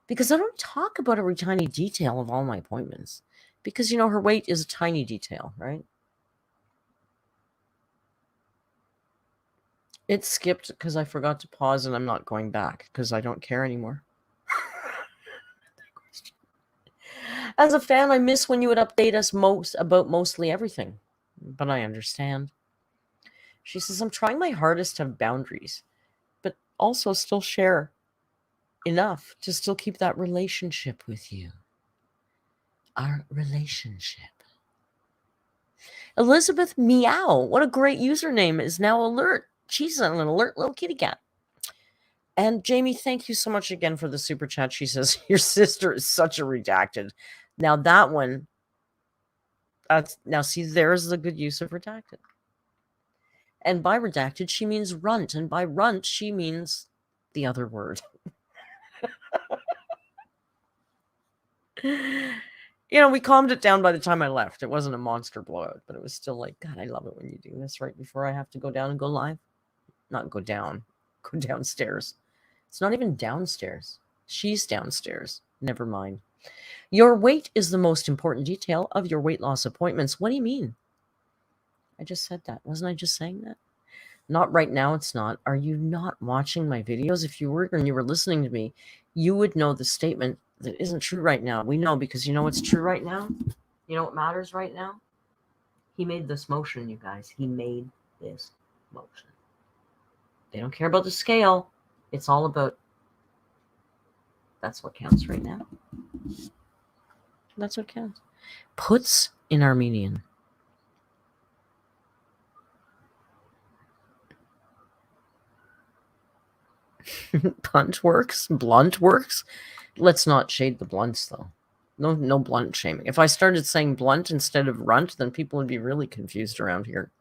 Because I don't talk about every tiny detail of all my appointments. Because, you know, her weight is a tiny detail, right? It skipped because I forgot to pause and I'm not going back because I don't care anymore. As a fan, I miss when you would update us about mostly everything. But I understand. She says, I'm trying my hardest to have boundaries, but also still share enough to still keep that relationship with you. Our relationship. Elizabeth Meow, what a great username, is now alert. She's an alert little kitty cat. And Jamie, thank you so much again for the super chat. She says, your sister is such a redacted. Now that one, now see, there's the good use of redacted. And by redacted, she means runt. And by runt, she means the other word. We calmed it down by the time I left. It wasn't a monster blowout, but it was still like, God, I love it when you do this right before I have to go down and go live. Not go down, go downstairs. It's not even downstairs. She's downstairs. Never mind. Your weight is the most important detail of your weight loss appointments. What do you mean? I just said that. Wasn't I just saying that? Not right now, it's not. Are you not watching my videos? If you were and you were listening to me, you would know the statement that isn't true right now. We know because you know what's true right now? You know what matters right now? He made this motion, you guys. He made this motion. They don't care about the scale. It's all about, that's what counts right now. That's what counts. Puts in Armenian. Punt works. Blunt works. Let's not shade the blunts, though. No blunt shaming. If I started saying blunt instead of runt, then people would be really confused around here.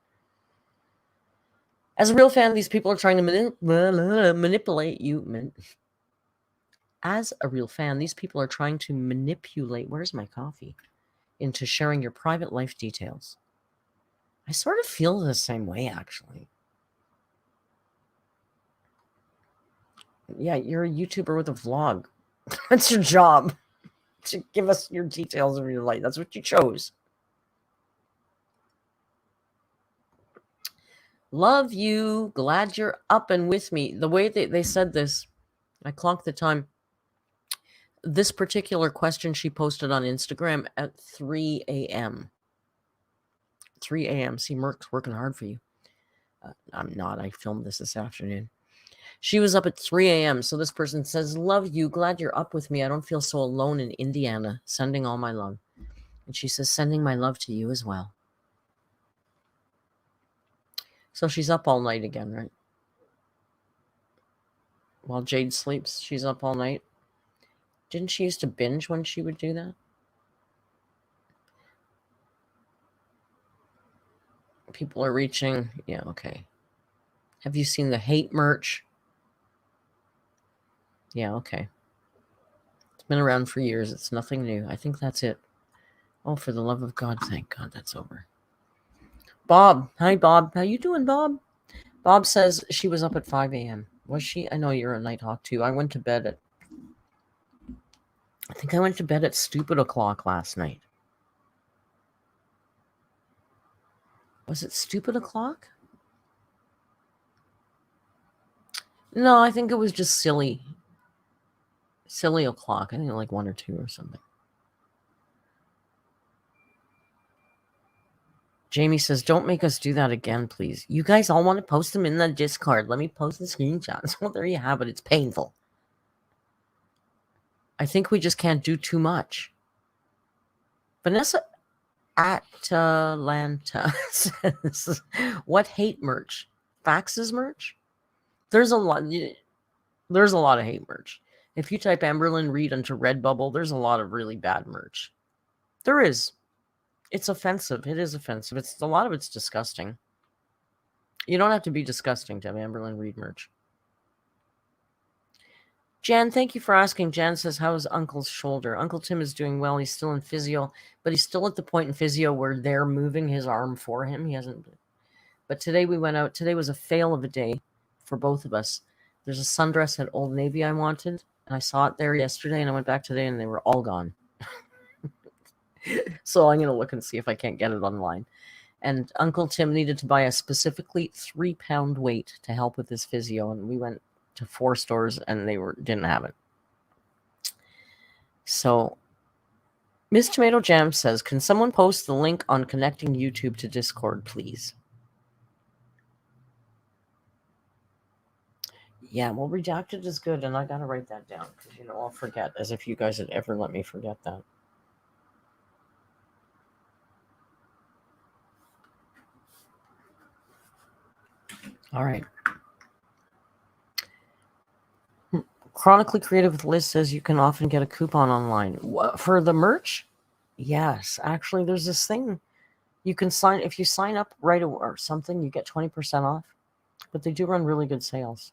As a real fan, these people are trying to manipulate you. As a real fan, these people are trying to manipulate, where's my coffee, into sharing your private life details. I sort of feel the same way, actually. Yeah, you're a YouTuber with a vlog. That's your job, to give us your details of your life. That's what you chose. Love you. Glad you're up and with me. The way they said this, I clocked the time. This particular question she posted on Instagram at 3 a.m. 3 a.m. See, Merck's working hard for you. I'm not. I filmed this afternoon. She was up at 3 a.m. So this person says, love you. Glad you're up with me. I don't feel so alone in Indiana. Sending all my love. And she says, sending my love to you as well. So she's up all night again, right? While Jade sleeps, she's up all night. Didn't she used to binge when she would do that? People are reaching. Yeah, okay. Have you seen the hate merch? Yeah, okay. It's been around for years. It's nothing new. I think that's it. Oh, for the love of God, thank God that's over. Bob. Hi, Bob. How you doing, Bob? Bob says she was up at 5 a.m. Was she? I know you're a nighthawk, too. I went to bed at... I think I went to bed at stupid o'clock last night. Was it stupid o'clock? No, I think it was just silly. Silly o'clock. I think like 1 or 2 or something. Jamie says, don't make us do that again, please. You guys all want to post them in the Discord. Let me post the screenshots. Well, there you have it. It's painful. I think we just can't do too much. Vanessa Atlanta says, what hate merch? Faxes merch? There's a lot of hate merch. If you type Amberlynn Reed into Redbubble, there's a lot of really bad merch. There is. It's offensive. It is offensive. A lot of it's disgusting. You don't have to be disgusting to have Amberlynn Reed merch. Jan, thank you for asking. Jan says, how is Uncle's shoulder? Uncle Tim is doing well. He's still in physio, but he's still at the point in physio where they're moving his arm for him. He hasn't. But today we went out. Today was a fail of a day for both of us. There's a sundress at Old Navy I wanted, and I saw it there yesterday, and I went back today, and they were all gone. So I'm going to look and see if I can't get it online. And Uncle Tim needed to buy a specifically 3-pound weight to help with his physio, and we went to 4 stores and they didn't have it. So Miss Tomato Jam says, can someone post the link on connecting YouTube to Discord, please? Yeah, well, redacted is good, and I gotta write that down because I'll forget, as if you guys had ever let me forget that. All right. Chronically Creative with Liz says you can often get a coupon online. What, for the merch? Yes, actually, there's this thing you can sign if you sign up right away or something. You get 20% off, but they do run really good sales.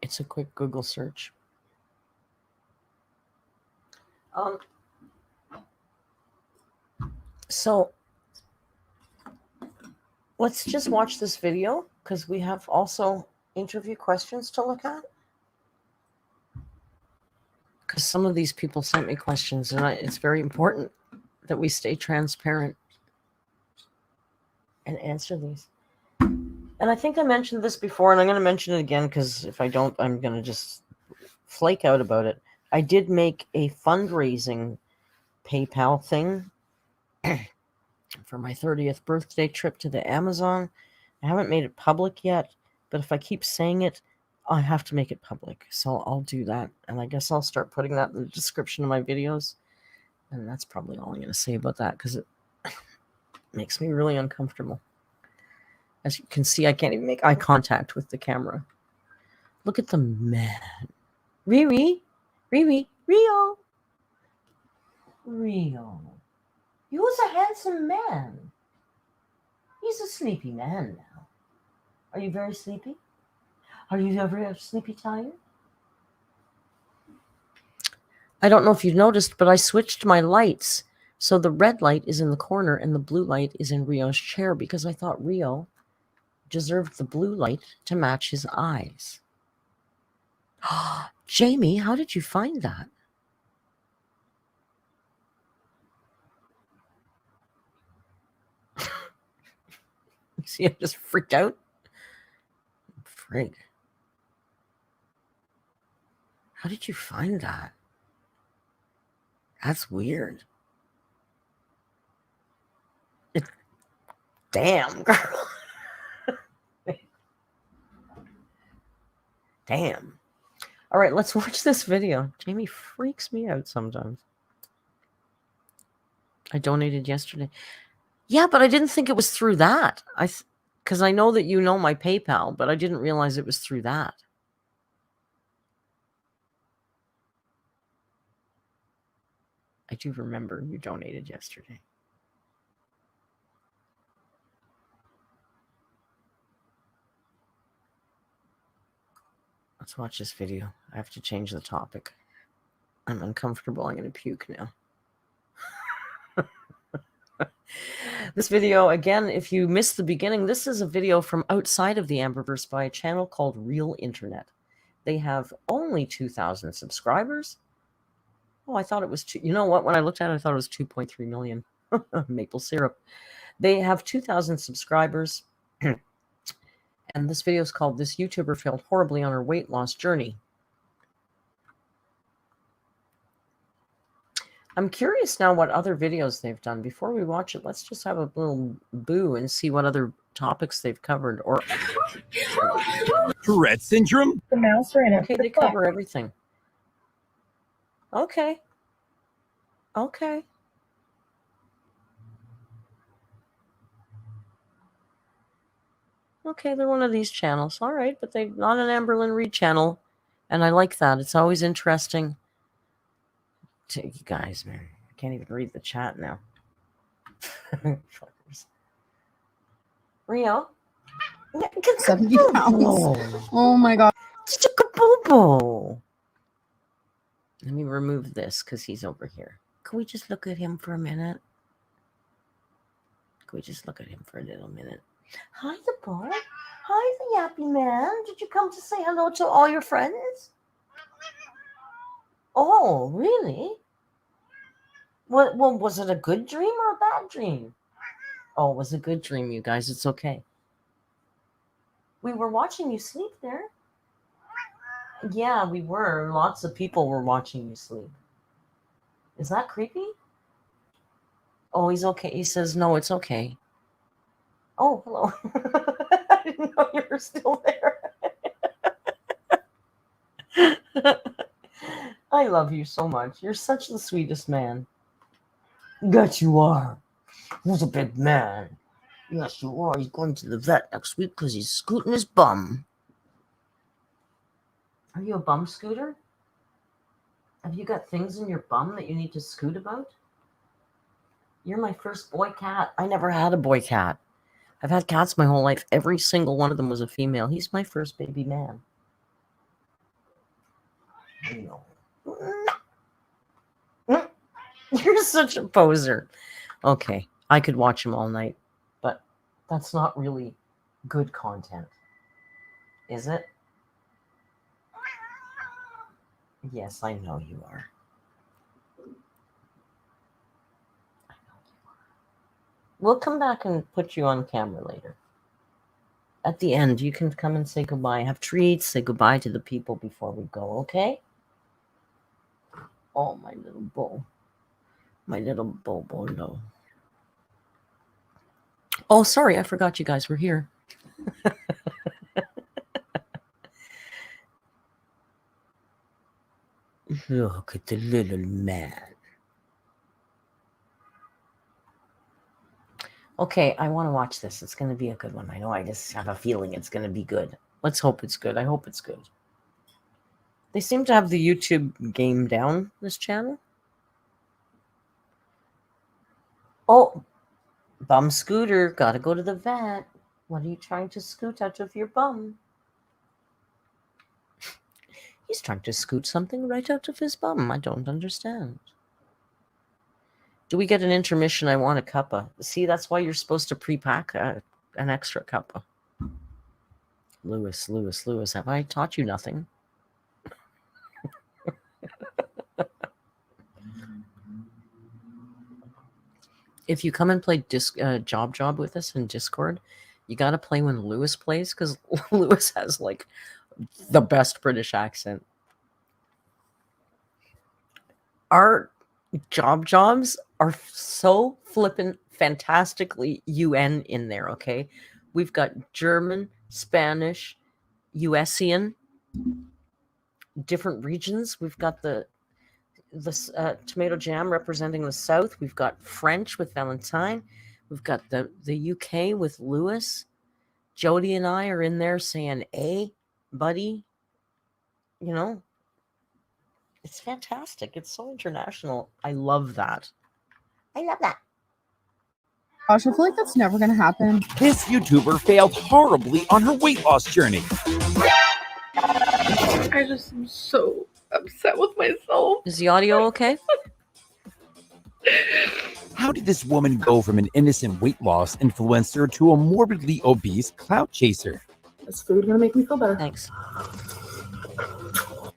It's a quick Google search. So let's just watch this video because we have also interview questions to look at. Because some of these people sent me questions, and it's very important that we stay transparent and answer these. And I think I mentioned this before, and I'm going to mention it again because if I don't, I'm going to just flake out about it. I did make a fundraising PayPal thing for my 30th birthday trip to the Amazon. I haven't made it public yet, but if I keep saying it, I have to make it public. So I'll do that. And I guess I'll start putting that in the description of my videos. And that's probably all I'm going to say about that because it makes me really uncomfortable. As you can see, I can't even make eye contact with the camera. Look at the man. Riri, Rio. You's a handsome man. He's a sleepy man now. Are you very sleepy? Are you ever sleepy tired? I don't know if you've noticed, but I switched my lights. So the red light is in the corner and the blue light is in Rio's chair because I thought Rio deserved the blue light to match his eyes. Jamie, how did you find that? See, I just freaked out. Frig. How did you find that? That's weird. Damn, girl. Damn. All right, let's watch this video. Jamie freaks me out sometimes. I donated yesterday. Yeah, but I didn't think it was through that. Because I know that you know my PayPal, but I didn't realize it was through that. I do remember you donated yesterday. Let's watch this video. I have to change the topic. I'm uncomfortable. I'm going to puke now. This video, again, if you missed the beginning, this is a video from outside of the Amberverse by a channel called Real Internet. They have only 2,000 subscribers. Oh, I thought it was you know what? When I looked at it, I thought it was 2.3 million. Maple syrup. They have 2,000 subscribers. And this video is called This YouTuber Failed Horribly on Her Weight Loss Journey. I'm curious now what other videos they've done. Before we watch it, let's just have a little boo and see what other topics they've covered. Or Tourette syndrome? The mouse ran up. Okay, they cover everything. Okay. Okay, they're one of these channels. All right, but they're not an Amberlynn Reed channel. And I like that. It's always interesting. You guys, man, I can't even read the chat now. Fuckers. Rio? 70 pounds. Oh my god. Let me remove this because he's over here. Can we just look at him for a minute? Can we just look at him for a little minute? Hi, the boy. Hi, the yappy man. Did you come to say hello to all your friends? Oh, really? What? Well, was it a good dream or a bad dream? Oh, it was a good dream, you guys. It's okay. We were watching you sleep there. Yeah, we were. Lots of people were watching you sleep. Is that creepy? Oh, he's okay. He says, no, it's okay. Oh, hello. I didn't know you were still there. I love you so much. You're such the sweetest man. Yes, you are. Who's a big man? Yes, you are. He's going to the vet next week because he's scooting his bum. Are you a bum scooter? Have you got things in your bum that you need to scoot about? You're my first boy cat. I never had a boy cat. I've had cats my whole life. Every single one of them was a female. He's my first baby man. No. You're such a poser. Okay, I could watch him all night, but that's not really good content, is it? Yes, I know you are. We'll come back and put you on camera later. At the end, you can come and say goodbye, have treats, say goodbye to the people before we go, okay? Oh, my little bull. My little Bobo, no. Oh, sorry, I forgot you guys were here. Look at the little man. Okay, I want to watch this. It's going to be a good one. I know, I just have a feeling it's going to be good. Let's hope it's good. I hope it's good. They seem to have the YouTube game down, this channel. Oh, bum scooter. Gotta go to the vet. What are you trying to scoot out of your bum? He's trying to scoot something right out of his bum. I don't understand. Do we get an intermission? I want a cuppa. See, that's why you're supposed to pre-pack an extra cuppa. Lewis, have I taught you nothing? If you come and play Job with us in Discord, you got to play when Lewis plays, because Lewis has, like, the best British accent. Our jobs are so flippin' fantastically UN in there, okay? We've got German, Spanish, USian, different regions. We've got the tomato jam representing the South. We've got French with Valentine. We've got the UK with Lewis. Jody and I are in there saying, "Hey, buddy." You know, it's fantastic. It's so international. I love that. I love that. Gosh, I feel like that's never gonna happen. This YouTuber failed horribly on her weight loss journey. I just am so upset with myself. Is the audio okay? How did this woman go from an innocent weight loss influencer to a morbidly obese clout chaser? Is food gonna make me feel better? Thanks.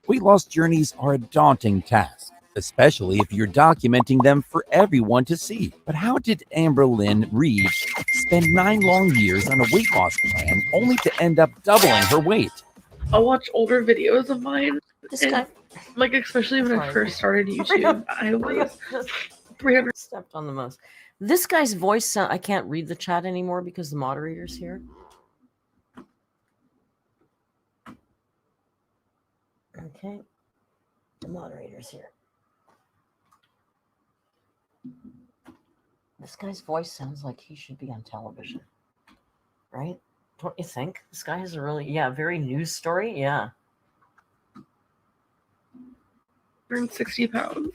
Weight loss journeys are a daunting task, especially if you're documenting them for everyone to see. But how did Amberlynn Reed spend 9 long years on a weight loss plan only to end up doubling her weight? I'll watch older videos of mine. This guy, Like, especially when I first started YouTube, I was 300. stepped on the mouse. This guy's voice, I can't read the chat anymore because the moderator's here. Okay, the moderator's here. This guy's voice sounds like he should be on television, right? Don't you think? This guy has a really, very news story. Yeah. 160 pounds.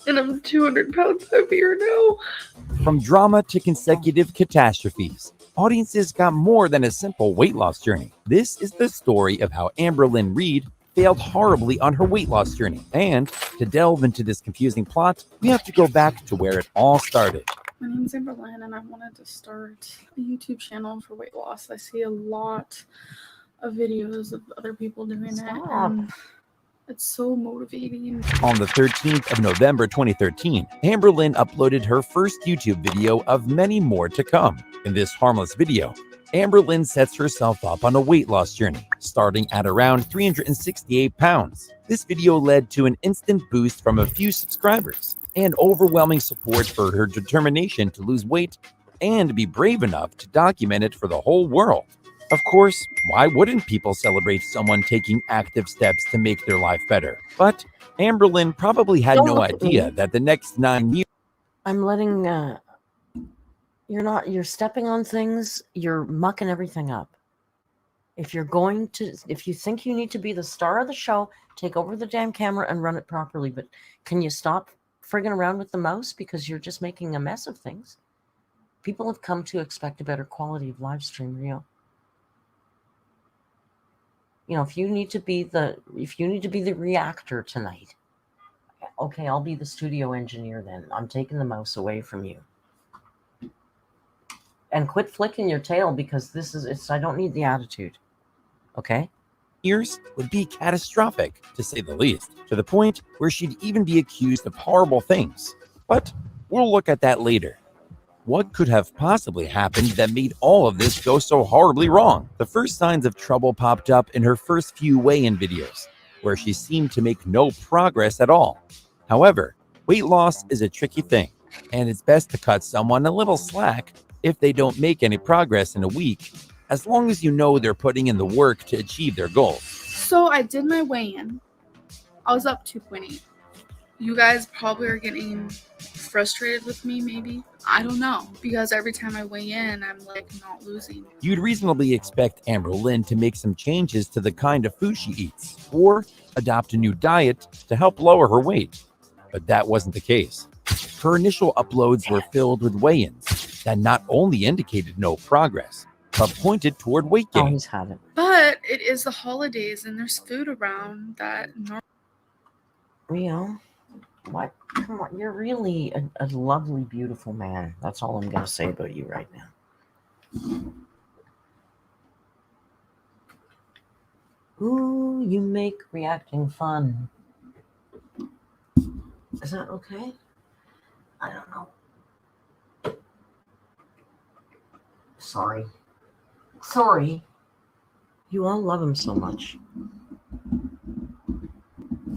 And I'm 200 pounds heavier now. From drama to consecutive catastrophes, audiences got more than a simple weight loss journey. This is the story of how Amberlynn Reed failed horribly on her weight loss journey. And to delve into this confusing plot, we have to go back to where it all started. My name's Amberlynn, and I wanted to start a YouTube channel for weight loss. I see a lot of videos of other people doing it. And It's so motivating. On the 13th of November 2013, Amberlynn uploaded her first YouTube video of many more to come. In this harmless video, Amberlynn sets herself up on a weight loss journey, starting at around 368 pounds. This video led to an instant boost from a few subscribers and overwhelming support for her determination to lose weight and be brave enough to document it for the whole world. Of course, why wouldn't people celebrate someone taking active steps to make their life better? But Amberlynn probably had Don't no look at idea me. that the next 9 years I'm letting you're stepping on things, you're mucking everything up. If you think you need to be the star of the show, take over the damn camera and run it properly. But can you stop frigging around with the mouse, because you're just making a mess of things? People have come to expect a better quality of live stream, Rio. You know, if you need to be the reactor tonight, okay, I'll be the studio engineer then. I'm taking the mouse away from you. And quit flicking your tail, because I don't need the attitude. Okay? would be catastrophic, to say the least, to the point where she'd even be accused of horrible things. But we'll look at that later. What could have possibly happened that made all of this go so horribly wrong? The first signs of trouble popped up in her first few weigh-in videos, where she seemed to make no progress at all. However, weight loss is a tricky thing, and it's best to cut someone a little slack if they don't make any progress in a week, as long as you know they're putting in the work to achieve their goals. So I did my weigh-in. I was up 2.8. You guys probably are getting frustrated with me, maybe. I don't know, because every time I weigh in, I'm like not losing. You'd reasonably expect Amberlynn to make some changes to the kind of food she eats, or adopt a new diet to help lower her weight. But that wasn't the case. Her initial uploads were filled with weigh-ins that not only indicated no progress, but pointed toward weight gain. Always had it. But it is the holidays and there's food around that Rio, what? Come on, you're really a lovely, beautiful man. That's all I'm going to say about you right now. Ooh, you make reacting fun. Is that okay? I don't know. Sorry. You all love him so much.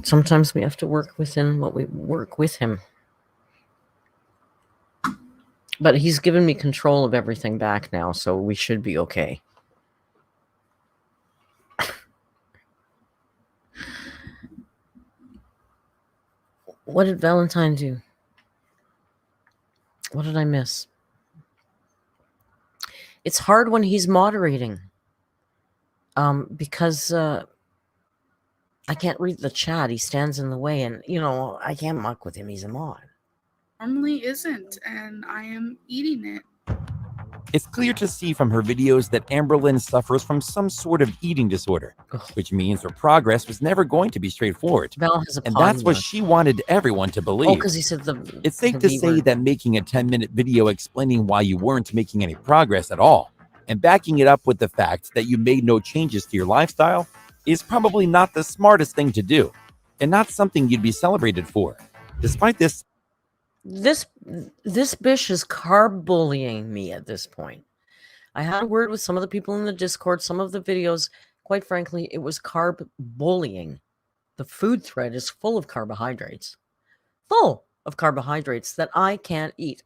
Sometimes we have to work within what we work with him. But he's given me control of everything back now, so we should be okay. What did Valentine do? What did I miss? It's hard when he's moderating. Because I can't read the chat. He stands in the way, and, I can't muck with him. He's a mod. normally isn't, and I am eating it. It's clear to see from her videos that Amberlynn suffers from some sort of eating disorder, which means her progress was never going to be straightforward. Val has a And that's what she wanted everyone to believe. because he said It's safe to say that making a 10-minute video explaining why you weren't making any progress at all, and backing it up with the fact that you made no changes to your lifestyle, is probably not the smartest thing to do, and not something you'd be celebrated for. Despite this bish is carb bullying me at this point. I had a word with some of the people in the Discord, some of the videos. Quite frankly, it was carb bullying. The food thread is full of carbohydrates. That I can't eat.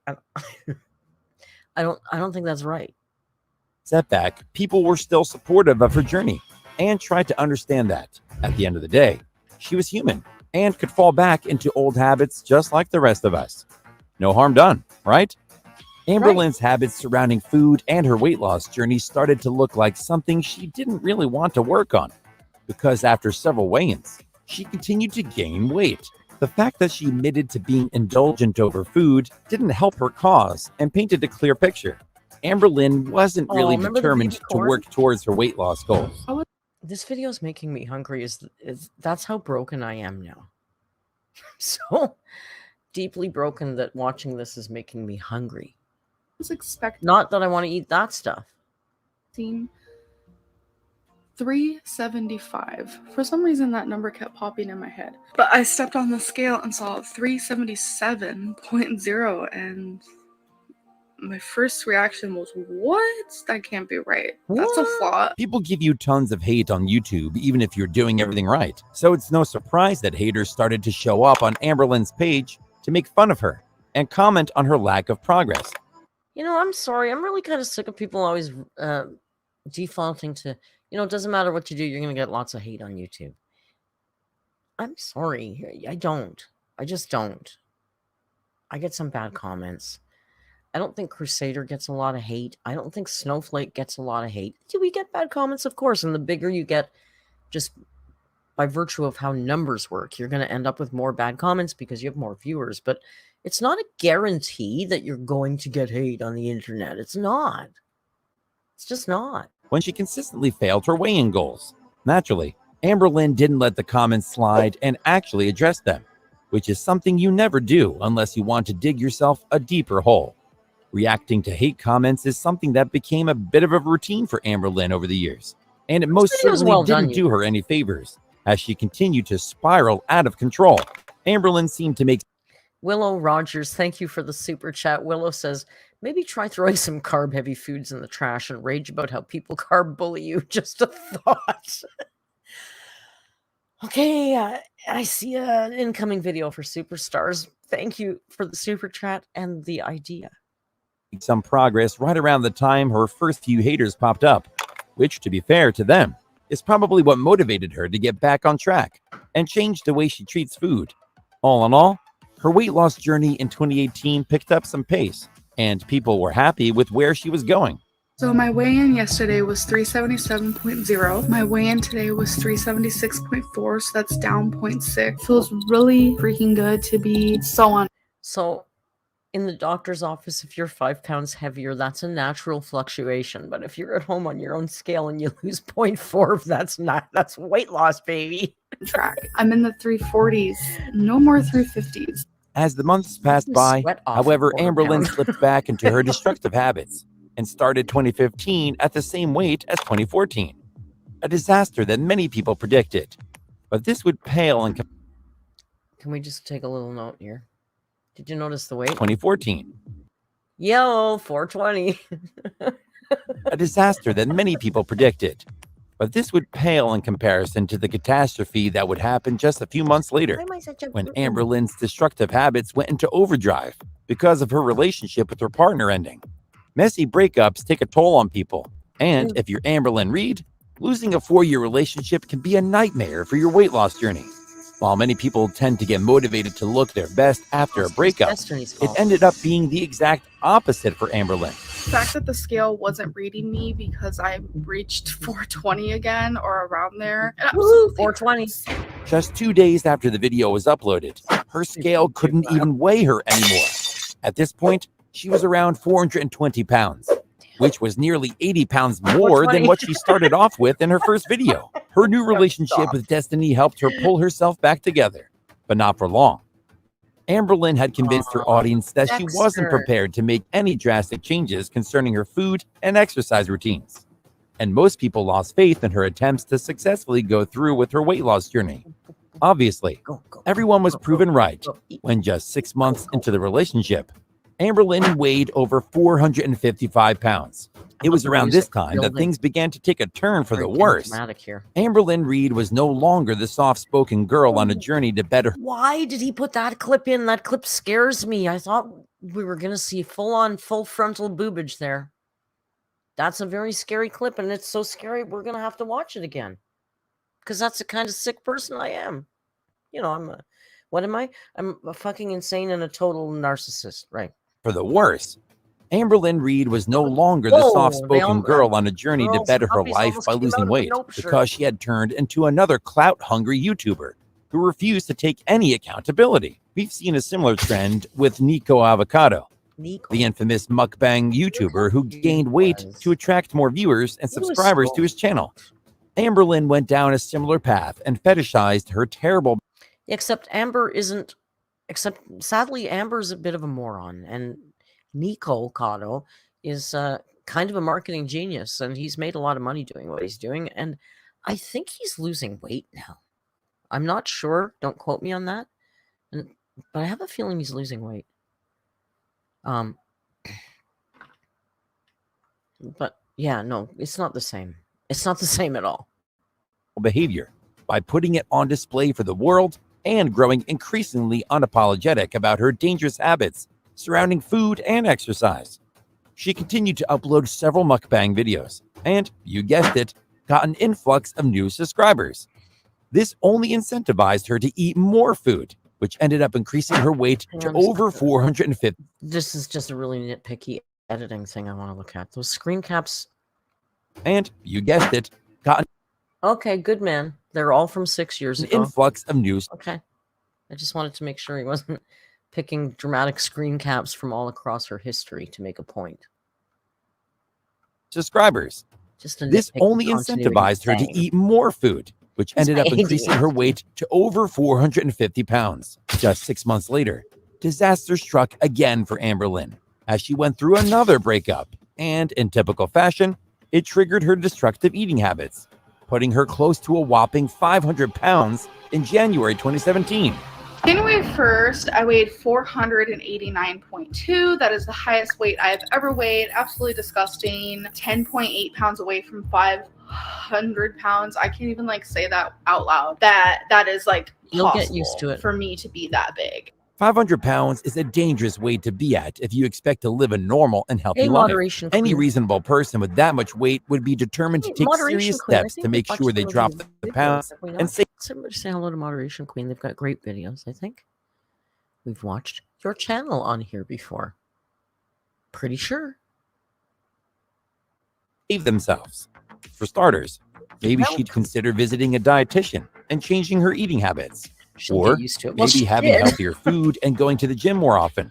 I don't think that's right. setback, people were still supportive of her journey and tried to understand that, at the end of the day, she was human and could fall back into old habits just like the rest of us. No harm done, right? Amberlynn's habits surrounding food and her weight loss journey started to look like something she didn't really want to work on, because after several weigh-ins, she continued to gain weight. The fact that she admitted to being indulgent over food didn't help her cause and painted a clear picture. Amberlynn wasn't really determined to work towards her weight loss goals. This video is making me hungry. That's how broken I am now. So deeply broken that watching this is making me hungry. I was expecting Not that I want to eat that stuff. 375. For some reason, that number kept popping in my head. But I stepped on the scale and saw 377.0, and my first reaction was, what? That can't be right. That's a flaw. People give you tons of hate on YouTube, even if you're doing everything right. So it's no surprise that haters started to show up on Amberlynn's page to make fun of her and comment on her lack of progress. You know, I'm sorry. I'm really kind of sick of people always defaulting to, you know, it doesn't matter what you do, you're going to get lots of hate on YouTube. I'm sorry. I don't. I just don't. I get some bad comments. I don't think Crusader gets a lot of hate. I don't think Snowflake gets a lot of hate. Do we get bad comments? Of course. And the bigger you get, just by virtue of how numbers work, you're going to end up with more bad comments because you have more viewers. But it's not a guarantee that you're going to get hate on the internet. It's not. It's just not. When she consistently failed her weigh-in goals. Naturally, Amberlynn didn't let the comments slide and actually addressed them, which is something you never do unless you want to dig yourself a deeper hole. Reacting to hate comments is something that became a bit of a routine for Amberlynn over the years, and it most certainly didn't do her any favors as she continued to spiral out of control. Amberlynn seemed to make... Willow Rogers, thank you for the super chat. Willow says, maybe try throwing some carb-heavy foods in the trash and rage about how people carb bully you. Just a thought. Okay, I see an incoming video for Superstars. Thank you for the super chat and the idea. Some progress right around the time her first few haters popped up, which, to be fair to them, is probably what motivated her to get back on track and change the way she treats food. All in all, her weight loss journey in 2018 picked up some pace, and people were happy with where she was going. So my weigh-in yesterday was 377.0. My weigh-in today was 376.4, so that's down 0.6. Feels really freaking good to be so on. So in the doctor's office, if you're 5 pounds heavier, that's a natural fluctuation. But if you're at home on your own scale and you lose 0.4, that's weight loss, baby. Track. I'm in the 340s, no more 350s. As the months passed by, however, Amberlynn slipped back into her destructive habits and started 2015 at the same weight as 2014. A disaster that many people predicted. But this would pale in... Can we just take a little note here? Did you notice the weight? 2014. Yo, 420. A disaster that many people predicted. But this would pale in comparison to the catastrophe that would happen just a few months later, when Amberlynn's destructive habits went into overdrive because of her relationship with her partner ending. Messy breakups take a toll on people, and if you're Amberlynn Reid, losing a 4-year relationship can be a nightmare for your weight loss journey. While many people tend to get motivated to look their best after a breakup, it ended up being the exact opposite for Amberlynn. The fact that the scale wasn't reading me because I reached 420 again or around there. Woo, 420. Just 2 days after the video was uploaded, her scale couldn't even weigh her anymore. At this point, she was around 420 pounds, which was nearly 80 pounds more than what she started off with in her first video. Her new relationship with Destiny helped her pull herself back together, but not for long. Amberlynn had convinced her audience that she wasn't prepared to make any drastic changes concerning her food and exercise routines. And most people lost faith in her attempts to successfully go through with her weight loss journey. Obviously, everyone was proven right when just 6 months into the relationship, Amberlynn weighed over 455 pounds. It was around this time that things began to take a turn for the worse. Amberlynn Reid was no longer the soft-spoken girl on a journey to better. Why did he put that clip in? That clip scares me. I thought we were going to see full frontal boobage there. That's a very scary clip, and it's so scary we're going to have to watch it again. Because that's the kind of sick person I am. You know, what am I? I'm a fucking insane and a total narcissist, right? For the worse. Amberlynn Reid was no longer the soft-spoken girl on a journey to better her life by losing weight because she had turned into another clout-hungry YouTuber who refused to take any accountability. We've seen a similar trend with Nico Avocado, the infamous mukbang YouTuber who gained weight to attract more viewers and subscribers to his channel. Amberlynn went down a similar path and fetishized her terrible... Except sadly, Amber's a bit of a moron, and Nico Cotto is kind of a marketing genius, and he's made a lot of money doing what he's doing, and I think he's losing weight now. I'm not sure. Don't quote me on that. But I have a feeling he's losing weight. But yeah, no, it's not the same. It's not the same at all. Behavior by putting it on display for the world and growing increasingly unapologetic about her dangerous habits surrounding food and exercise. She continued to upload several mukbang videos and, you guessed it, got an influx of new subscribers. This only incentivized her to eat more food, which ended up increasing her weight to over 450. This is just a really nitpicky editing thing I want to look at. Those screen caps. And, you guessed it, got Okay, good man. They're all from 6 years an ago. influx of news. Okay. I just wanted to make sure he wasn't picking dramatic screen caps from all across her history to make a point. Subscribers. Just a This nitpicky only continuity incentivized her to thing. eat more food, which He's ended up my increasing idiot. her weight to over 450 pounds. Just 6 months later, disaster struck again for Amberlynn as she went through another breakup, and in typical fashion, it triggered her destructive eating habits, putting her close to a whopping 500 pounds in January 2017. January 1st, I weighed 489.2. That is the highest weight I've ever weighed. Absolutely disgusting. 10.8 pounds away from 500 pounds. I can't even say that out loud. That is You'll get used to it. for me to be that big. 500 pounds is a dangerous weight to be at if you expect to live a normal and healthy Hey, life. moderation Any queen. reasonable person with that much weight would be determined to Hey, take moderation serious queen, I steps think to we've make watched sure they some of drop these the videos, pounds have we and not? save. Somebody say hello to Moderation Queen. They've got great videos, I think. We've watched your channel on here before. Pretty sure. Themselves. For starters, maybe Well, she'd consider visiting a dietitian and changing her eating habits, she'll or get used to it. Well, maybe she having did. healthier food and going to the gym more often.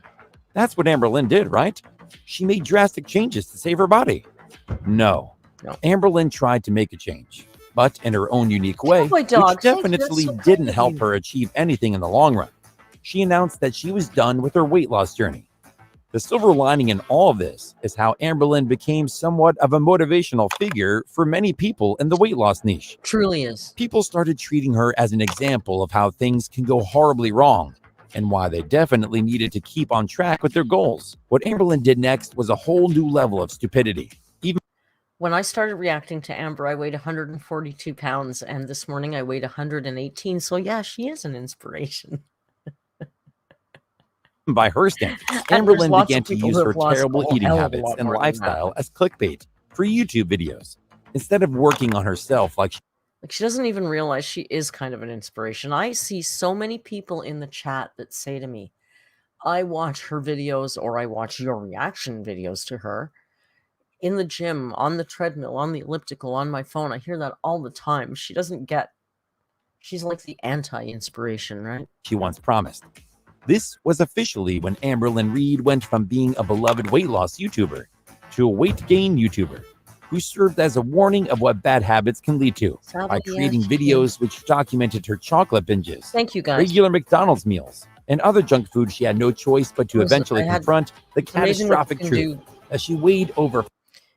That's what Amberlynn did, right? She made drastic changes to save her body. No. No. Amberlynn tried to make a change, but in her own unique way, my dog. which Thank you. definitely That's so didn't kind of help you. her achieve anything in the long run. She announced that she was done with her weight loss journey. The silver lining in all of this is how Amberlynn became somewhat of a motivational figure for many people in the weight loss niche. Truly is. People started treating her as an example of how things can go horribly wrong and why they definitely needed to keep on track with their goals. What Amberlynn did next was a whole new level of stupidity. When I started reacting to Amber, I weighed 142 pounds, and this morning I weighed 118. So yeah, she is an inspiration. By her standards, And there's Amberlynn lots began of to people use who her have lost terrible a eating hell of a habits lot and more than that. lifestyle as clickbait for YouTube videos. Instead of working on herself like She doesn't even realize she is kind of an inspiration. I see so many people in the chat that say to me, I watch her videos or I watch your reaction videos to her in the gym, on the treadmill, on the elliptical, on my phone. I hear that all the time. She doesn't get, she's like the anti-inspiration, right? she once promised. This was officially when Amberlynn Reed went from being a beloved weight loss YouTuber to a weight gain YouTuber who served as a warning of what bad habits can lead to by creating videos which documented her chocolate binges, Thank you, guys. regular McDonald's meals, and other junk food she had no choice but to eventually confront the It's amazing what you catastrophic can truth do. as she weighed over.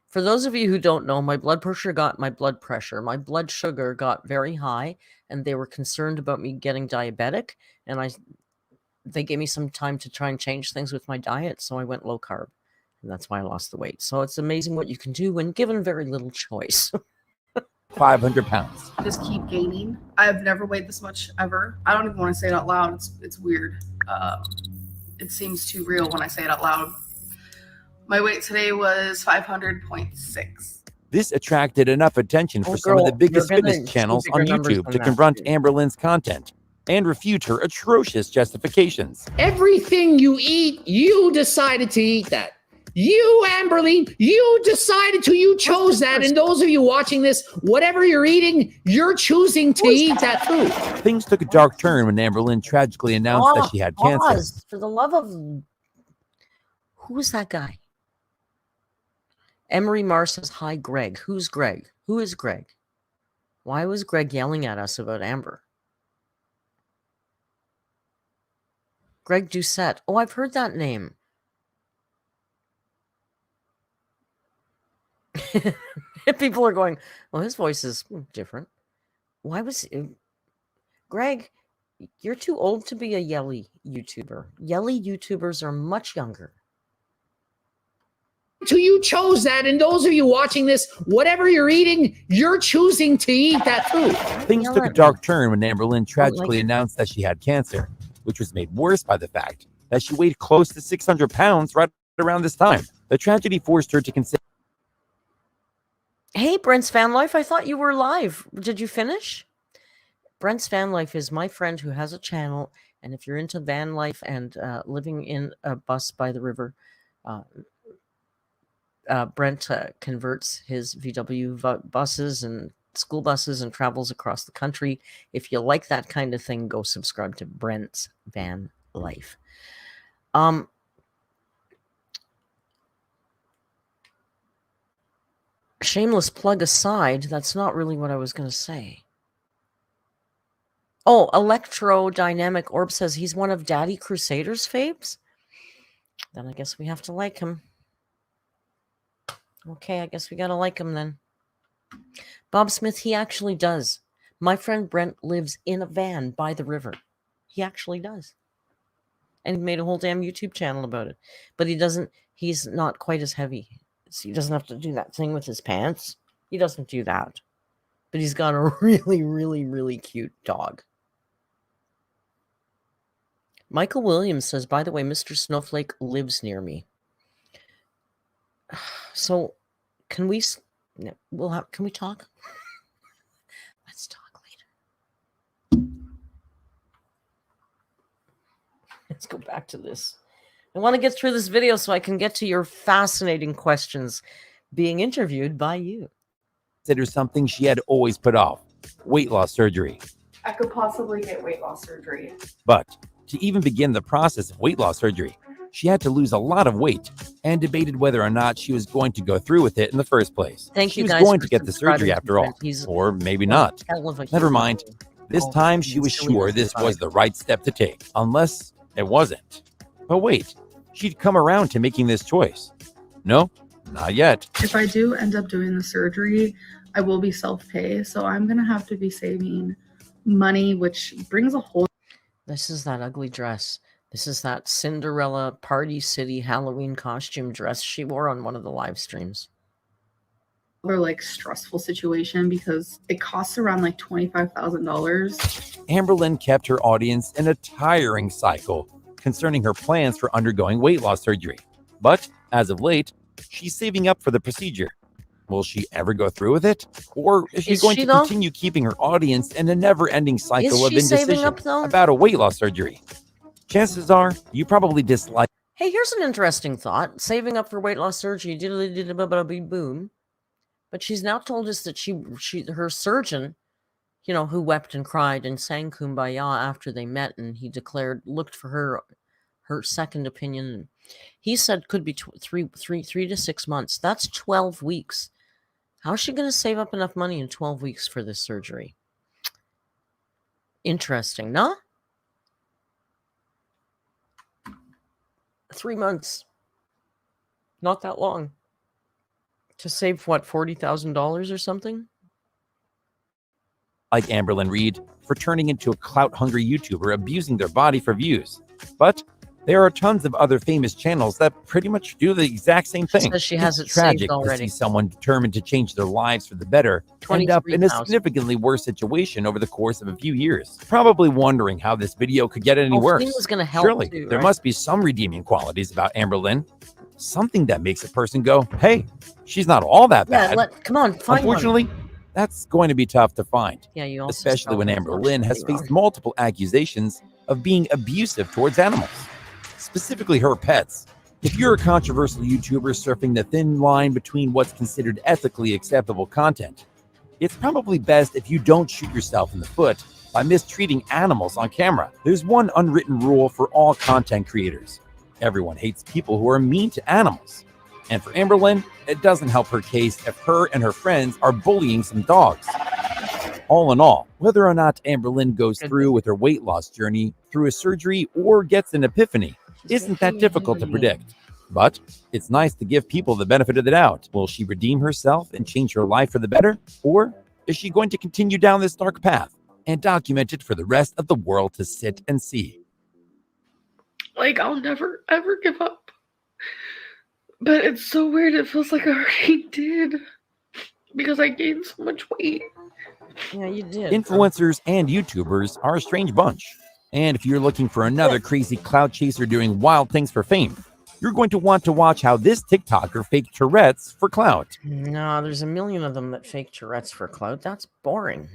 For those of you who don't know, my blood sugar got very high, and they were concerned about me getting diabetic, and they gave me some time to try and change things with my diet, so I went low carb, and that's why I lost the weight. So it's amazing what you can do when given very little choice. 500 pounds. Just keep gaining. I've never weighed this much ever. I don't even want to say it out loud. It's weird. It seems too real when I say it out loud. My weight today was 500.6. This attracted enough attention for some of the biggest fitness channels on YouTube to confront Amberlynn's content and refute her atrocious justifications. Everything you eat, you decided to eat that. You, Amberlynn, you chose that. And those of you watching this, whatever you're eating, you're choosing to eat that food. Things took a dark turn when Amberlynn tragically announced that she had cancer. For the love of... Who is that guy? Emery Marr says, hi, Greg. Who's Greg? Who is Greg? Why was Greg yelling at us about Amber? Greg Doucette. Oh, I've heard that name. People are going, well, his voice is different. Why was Greg? You're too old to be a yelly YouTuber. Yelly YouTubers are much younger. So you chose that, and those of you watching this, whatever you're eating, you're choosing to eat that food. Things Yell took a at me. dark turn when Amberlynn Don't tragically like it. announced that she had cancer, which was made worse by the fact that she weighed close to 600 pounds right around this time. The tragedy forced her to consider. Hey, Brent's Van Life, I thought you were live. Did you finish? Brent's Van Life is my friend who has a channel, and if you're into van life and living in a bus by the river, Brent converts his VW buses and school buses and travels across the country. If you like that kind of thing, go subscribe to Brent's Van Life. Shameless plug aside, that's not really what I was going to say. Oh, Electrodynamic Orb says he's one of Daddy Crusader's faves. Then I guess we have to like him. Okay, I guess we got to like him then. Bob Smith, he actually does. My friend Brent lives in a van by the river. He actually does. And he made a whole damn YouTube channel about it. But he's not quite as heavy. So he doesn't have to do that thing with his pants. He doesn't do that. But he's got a really, really, really cute dog. Michael Williams says, by the way, Mr. Snowflake lives near me. So, can we talk? Let's talk later. Let's go back to this. I want to get through this video so I can get to your fascinating questions being interviewed by you. Consider something she had always put off: weight loss surgery. I could possibly get weight loss surgery. But to even begin the process of weight loss surgery, she had to lose a lot of weight and debated whether or not she was going to go through with it in the first place. Thank you She was guys going for to get the subscribing surgery to after all, Brent. or maybe not. Never mind. This time she was sure this was the right step to take, unless it wasn't. But wait, she'd come around to making this choice. No, not yet. If I do end up doing the surgery, I will be self-pay, so I'm gonna have to be saving money, which brings a whole This is that ugly dress. This is that Cinderella Party City Halloween costume dress she wore on one of the live streams. other like stressful situation because it costs around like $25,000. Amberlynn kept her audience in a tiring cycle concerning her plans for undergoing weight loss surgery. But as of late, she's saving up for the procedure. Will she ever go through with it? Or is she going to continue keeping her audience in a never-ending cycle of indecision about a weight loss surgery? Chances are you probably dislike. Hey, here's an interesting thought. Saving up for weight loss surgery, boom. But she's now told us that her surgeon, who wept and cried and sang Kumbaya after they met, and he looked for her second opinion. He said could be 3 to 6 months. That's 12 weeks. How's she going to save up enough money in 12 weeks for this surgery? Interesting, no? 3 months. Not that long. To save, what, $40,000 or something? Like Amberlynn Reed for turning into a clout-hungry YouTuber abusing their body for views. But there are tons of other famous channels that pretty much do the exact same thing. Says she has it tragic saved already. to see someone determined to change their lives for the better end up in a significantly worse situation over the course of a few years. Probably wondering how this video could get any worse. Was gonna help Surely too, there right? must be some redeeming qualities about Amberlynn. Something that makes a person go, hey, she's not all that bad. Come on, find Unfortunately, that's going to be tough to find. Yeah, you also especially when Amberlynn has faced multiple accusations of being abusive towards animals, specifically her pets. If you're a controversial YouTuber surfing the thin line between what's considered ethically acceptable content, it's probably best if you don't shoot yourself in the foot by mistreating animals on camera. There's one unwritten rule for all content creators. Everyone hates people who are mean to animals. And for Amberlynn, it doesn't help her case if her and her friends are bullying some dogs. All in all, whether or not Amberlynn goes through with her weight loss journey through a surgery or gets an epiphany isn't that difficult to predict. But it's nice to give people the benefit of the doubt. Will she redeem herself and change her life for the better? Or is is she going to continue down this dark path and document it for the rest of the world to sit and see? Like, I'll never, ever give up. But it's so weird. It feels like I already did. Because I gained so much weight. Yeah, you did. Influencers and YouTubers are a strange bunch. And if you're looking for another crazy cloud chaser doing wild things for fame, you're going to want to watch how this TikToker faked Tourette's for clout. No, there's a million of them that fake Tourette's for clout. That's boring.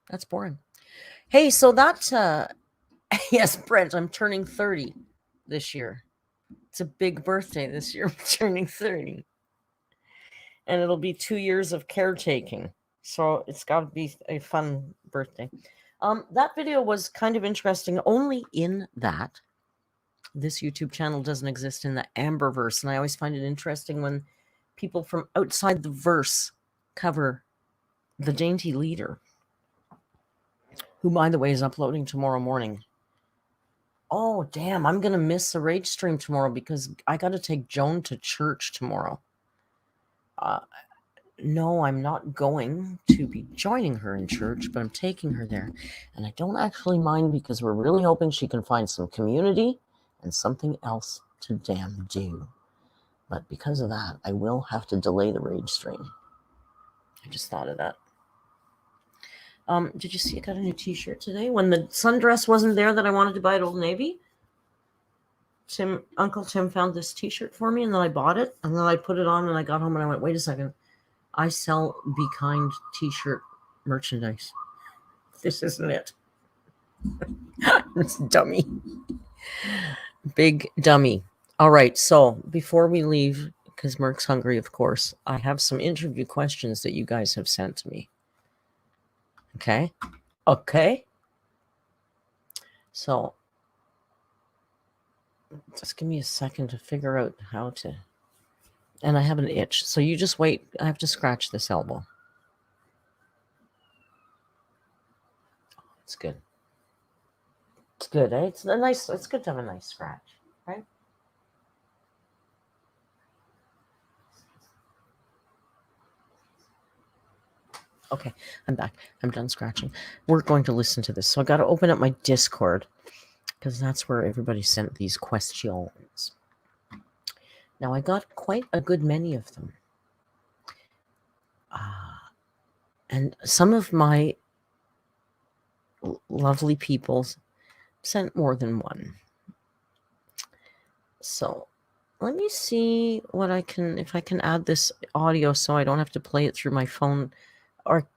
That's boring. Hey, so that, yes, Brent, I'm turning 30 this year. It's a big birthday this year. I'm turning 30. And it'll be 2 years of caretaking. So it's got to be a fun birthday. That video was kind of interesting, only in that this YouTube channel doesn't exist in the Amberverse. And I always find it interesting when people from outside the verse cover the Dainty Leader, who, by the way, is uploading tomorrow morning. Oh, damn, I'm going to miss the Rage stream tomorrow because I got to take Joan to church tomorrow. No, I'm not going to be joining her in church, but I'm taking her there. And I don't actually mind because we're really hoping she can find some community and something else to damn do. But because of that, I will have to delay the Rage stream. I just thought of that. Did you see I got a new t-shirt today? When the sundress wasn't there that I wanted to buy at Old Navy, Uncle Tim found this t-shirt for me, and then I bought it, and then I put it on, and I got home, and I went, wait a second. I sell Be Kind t-shirt merchandise. This isn't it. It's dummy. Big dummy. All right, so before we leave, because Merc's hungry, of course, I have some interview questions that you guys have sent to me. Okay? Okay? So, just give me a second to figure out how to... And I have an itch. So you just wait. I have to scratch this elbow. It's good. It's good, eh? It's good to have a nice scratch, right? Okay, I'm back. I'm done scratching. We're going to listen to this. So I got to open up my Discord because that's where everybody sent these questions. Now, I got quite a good many of them. And some of my lovely people sent more than one. So let me see what I can, if I can add this audio so I don't have to play it through my phone, or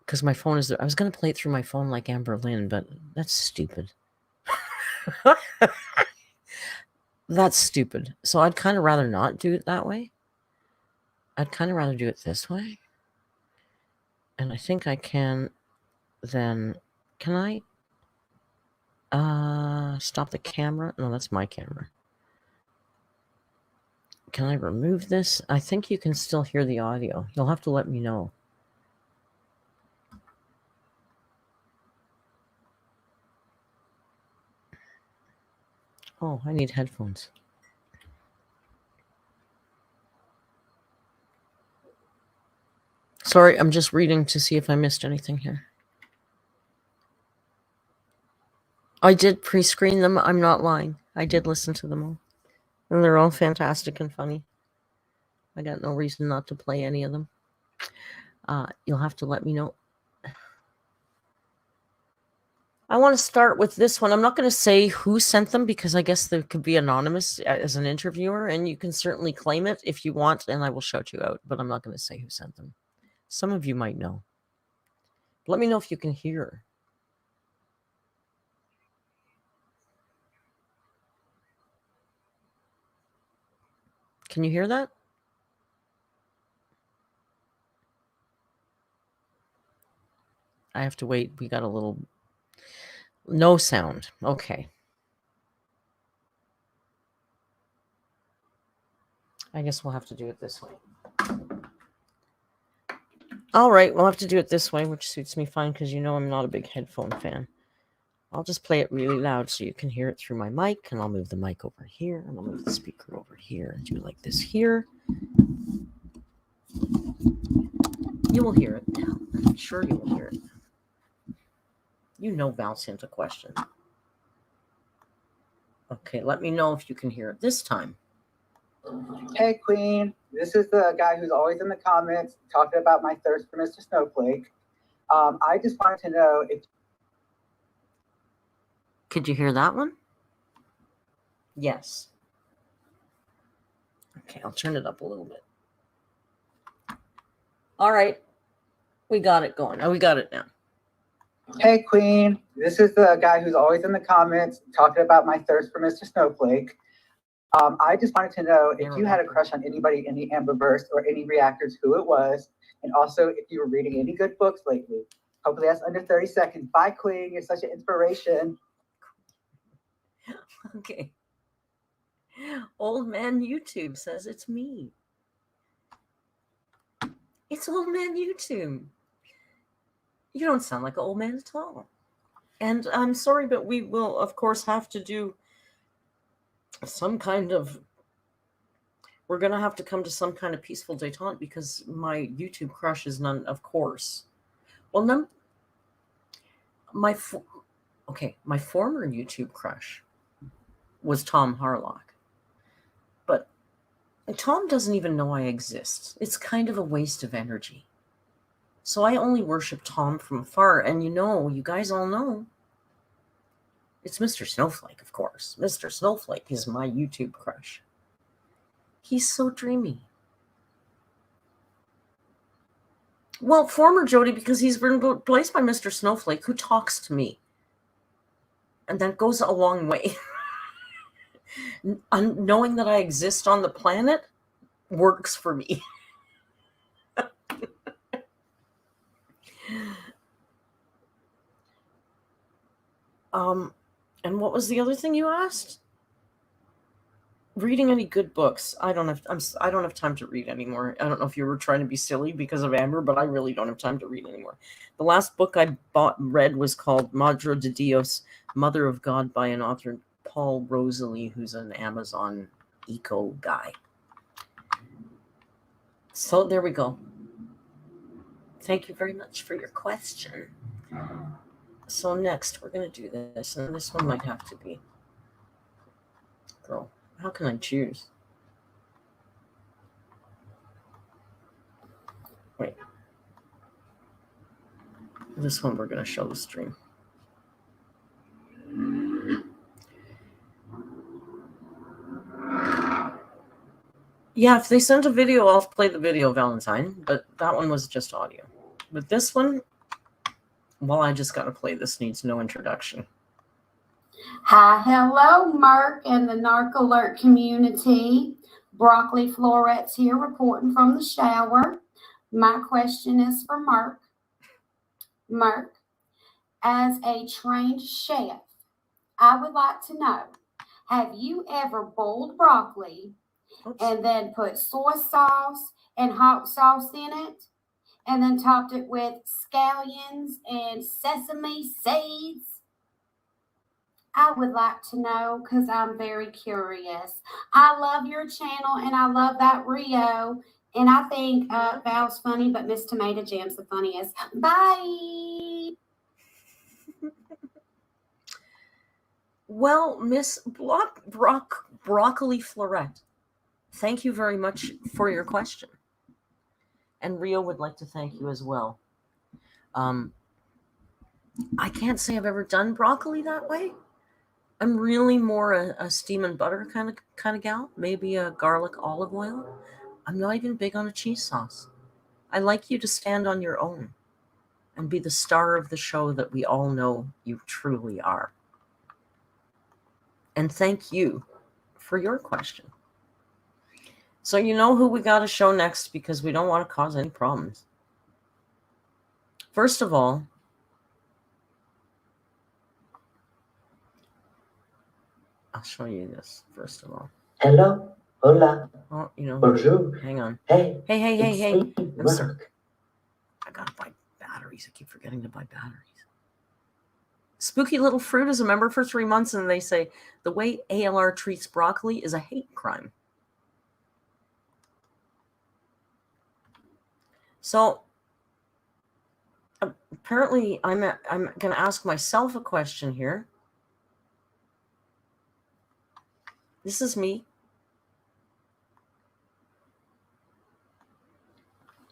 because my phone is, I was going to play it through my phone like Amberlynn, but that's stupid. That's stupid. So I'd kind of rather not do it that way. I'd kind of rather do it this way. And I think I can then... Can I stop the camera? No, that's my camera. Can I remove this? I think you can still hear the audio. You'll have to let me know. Oh, I need headphones. Sorry, I'm just reading to see if I missed anything here. I did pre-screen them. I'm not lying. I did listen to them all. And they're all fantastic and funny. I got no reason not to play any of them. You'll have to let me know. I want to start with this one. I'm not going to say who sent them because I guess they could be anonymous as an interviewer, and you can certainly claim it if you want, and I will shout you out, but I'm not going to say who sent them. Some of you might know. Let me know if you can hear. Can you hear that? I have to wait. We got a little... No sound. Okay. I guess we'll have to do it this way. All right, we'll have to do it this way, which suits me fine because you know I'm not a big headphone fan. I'll just play it really loud so you can hear it through my mic, and I'll move the mic over here, and I'll move the speaker over here, and do it like this here. You will hear it. I'm sure you will hear it. You know Val sent a question. Okay, let me know if you can hear it this time. Hey, Queen. This is the guy who's always in the comments talking about my thirst for Mr. Snowflake. I just wanted to know if... Could you hear that one? Yes. Okay, I'll turn it up a little bit. All right. We got it going. Oh, we got it now. Hey, Queen. This is the guy who's always in the comments talking about my thirst for Mr. Snowflake. I just wanted to know if you had a crush on anybody in the Amberverse or any reactors, who it was, and also if you were reading any good books lately. Hopefully that's under 30 seconds. Bye, Queen. You're such an inspiration. Okay. Old man YouTube says it's me. It's old man YouTube. You don't sound like an old man at all. And I'm sorry, but we will, of course, have to do some kind of... We're going to have to come to some kind of peaceful detente because my YouTube crush is none, of course. Well, none... My former YouTube crush was Tom Harlock. But Tom doesn't even know I exist. It's kind of a waste of energy. So I only worship Tom from afar. And you guys all know, it's Mr. Snowflake, of course. Mr. Snowflake is my YouTube crush. He's so dreamy. Well, former Jody, because he's been replaced by Mr. Snowflake, who talks to me. And that goes a long way. Knowing that I exist on the planet works for me. And what was the other thing you asked? Reading any good books? I don't have time to read anymore. I don't know if you were trying to be silly because of Amber, but I really don't have time to read anymore. The last book I read was called Madre de Dios, Mother of God, by an author, Paul Rosalie, who's an Amazon eco guy. So there we go. Thank you very much for your question. So next we're going to do this, and this one might have to be... Girl, how can I choose? Wait. This one we're going to show the stream. Yeah, if they sent a video, I'll play the video, Valentine, but that one was just audio. But this one, well, I just got to play. This needs no introduction. Hi, hello, Mark and the Narc Alert community. Broccoli Florets here reporting from the shower. My question is for Mark. Mark, as a trained chef, I would like to know, have you ever boiled broccoli and then put soy sauce and hot sauce in it, and then topped it with scallions and sesame seeds? I would like to know because I'm very curious. I love your channel and I love that Rio. And I think Val's funny, but Miss Tomato Jam's the funniest. Bye. Well, Miss Broccoli Floret, thank you very much for your question. And Rio would like to thank you as well. I can't say I've ever done broccoli that way. I'm really more a steam and butter kind of gal. Maybe a garlic olive oil. I'm not even big on a cheese sauce. I like you to stand on your own and be the star of the show that we all know you truly are. And thank you for your question. So you know who we got to show next, because we don't want to cause any problems. First of all, I'll show you this first of all. Hello, hola, Oh, bonjour. Hang on. Hey, Hey. me, I'm sorry. Mark. I gotta buy batteries. I keep forgetting to buy batteries. Spooky Little Fruit is a member for 3 months, and they say the way ALR treats broccoli is a hate crime. So Apparently, I'm going to ask myself a question here. This is me.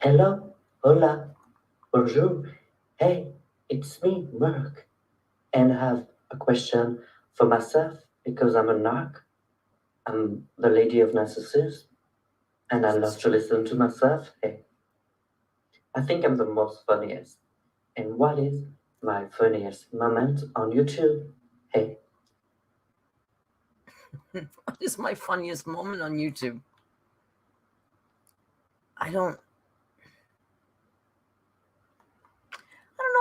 Hello, hola, bonjour. Hey, it's me, Mark. And I have a question for myself because I'm a narc. I'm the lady of narcissism, and I love to listen to myself. Hey, I think I'm the most funniest. And what is my funniest moment on YouTube? Hey, What is my funniest moment on YouTube? I don't know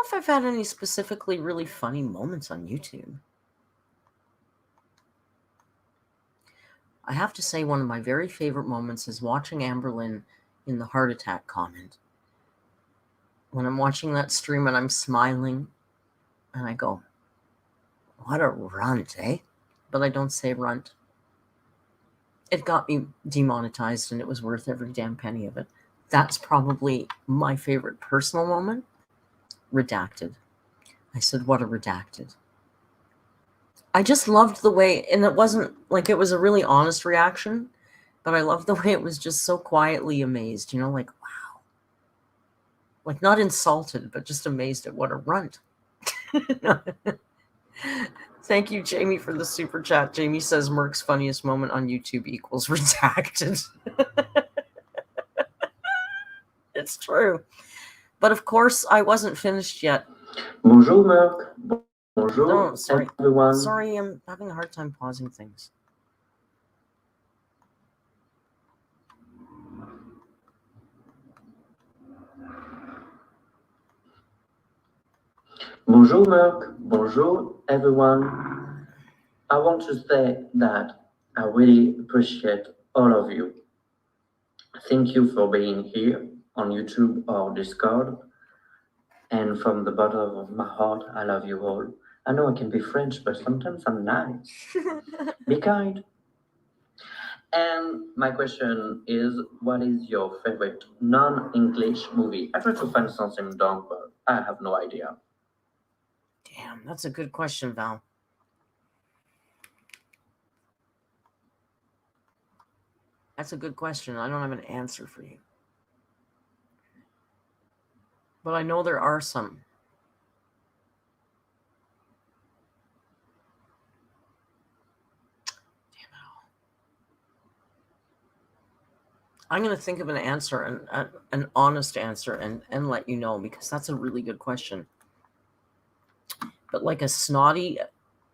if I've had any specifically really funny moments on YouTube. I have to say one of my very favorite moments is watching Amberlynn in the heart attack comment. When I'm watching that stream and I'm smiling and I go, what a runt, eh? But I don't say runt. It got me demonetized and it was worth every damn penny of it. That's probably my favorite personal moment. Redacted. I said, what a redacted. I just loved the way, and it wasn't like it was a really honest reaction, but I loved the way it was just so quietly amazed, you know, like, wow. Like not insulted, but just amazed at what a runt. Thank you, Jamie, for the super chat. Jamie says Merck's funniest moment on YouTube equals redacted. It's true. But of course, I wasn't finished yet. bonjour, Mark. Bonjour, No, sorry. everyone. Sorry, I'm having a hard time pausing things. Bonjour, Mark. Bonjour, everyone. I want to say that I really appreciate all of you. Thank you for being here on YouTube or Discord. And from the bottom of my heart, I love you all. I know I can be French, but sometimes I'm nice. Be kind. And my question is, what is your favorite non-English movie? I try to find something dumb, but I have no idea. Damn, that's a good question, Val. That's a good question. I don't have an answer for you. But I know there are some. Damn it all. I'm going to think of an answer, an honest answer, and let you know, because that's a really good question. But like a snotty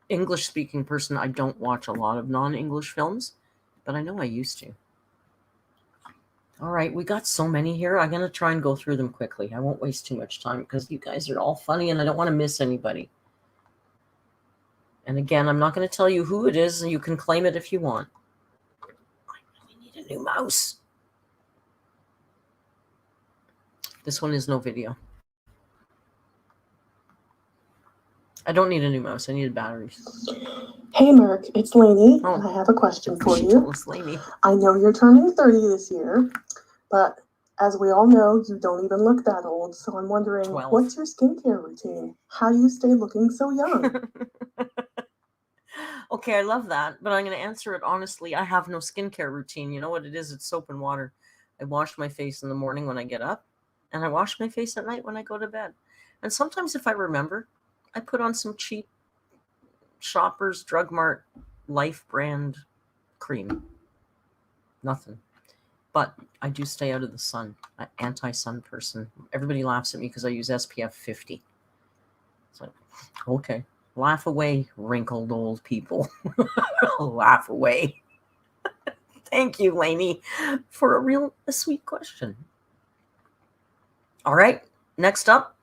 English-speaking person, I don't watch a lot of non-English films, but I know I used to. All right, we got so many here. I'm going to try and go through them quickly. I won't waste too much time because you guys are all funny and I don't want to miss anybody. And again, I'm not going to tell you who it is, and you can claim it if you want. I really need a new mouse. This one is no video. I don't need a new mouse. I need batteries. Hey, Mark, it's Lainey, Oh, and I have a question for she you. told us Lainey. I know you're turning 30 this year, but as we all know, you don't even look that old. So I'm wondering, 12. what's your skincare routine? How do you stay looking so young? Okay, I love that, but I'm going to answer it honestly. I have no skincare routine. You know what it is? It's soap and water. I wash my face in the morning when I get up, and I wash my face at night when I go to bed. And sometimes if I remember, I put on some cheap Shoppers Drug Mart Life brand cream. Nothing. But I do stay out of the sun. I'm an anti-sun person. Everybody laughs at me because I use SPF 50. It's like, okay. Laugh away, wrinkled old people. Laugh away. Thank you, Lainey, for a sweet question. All right, next up.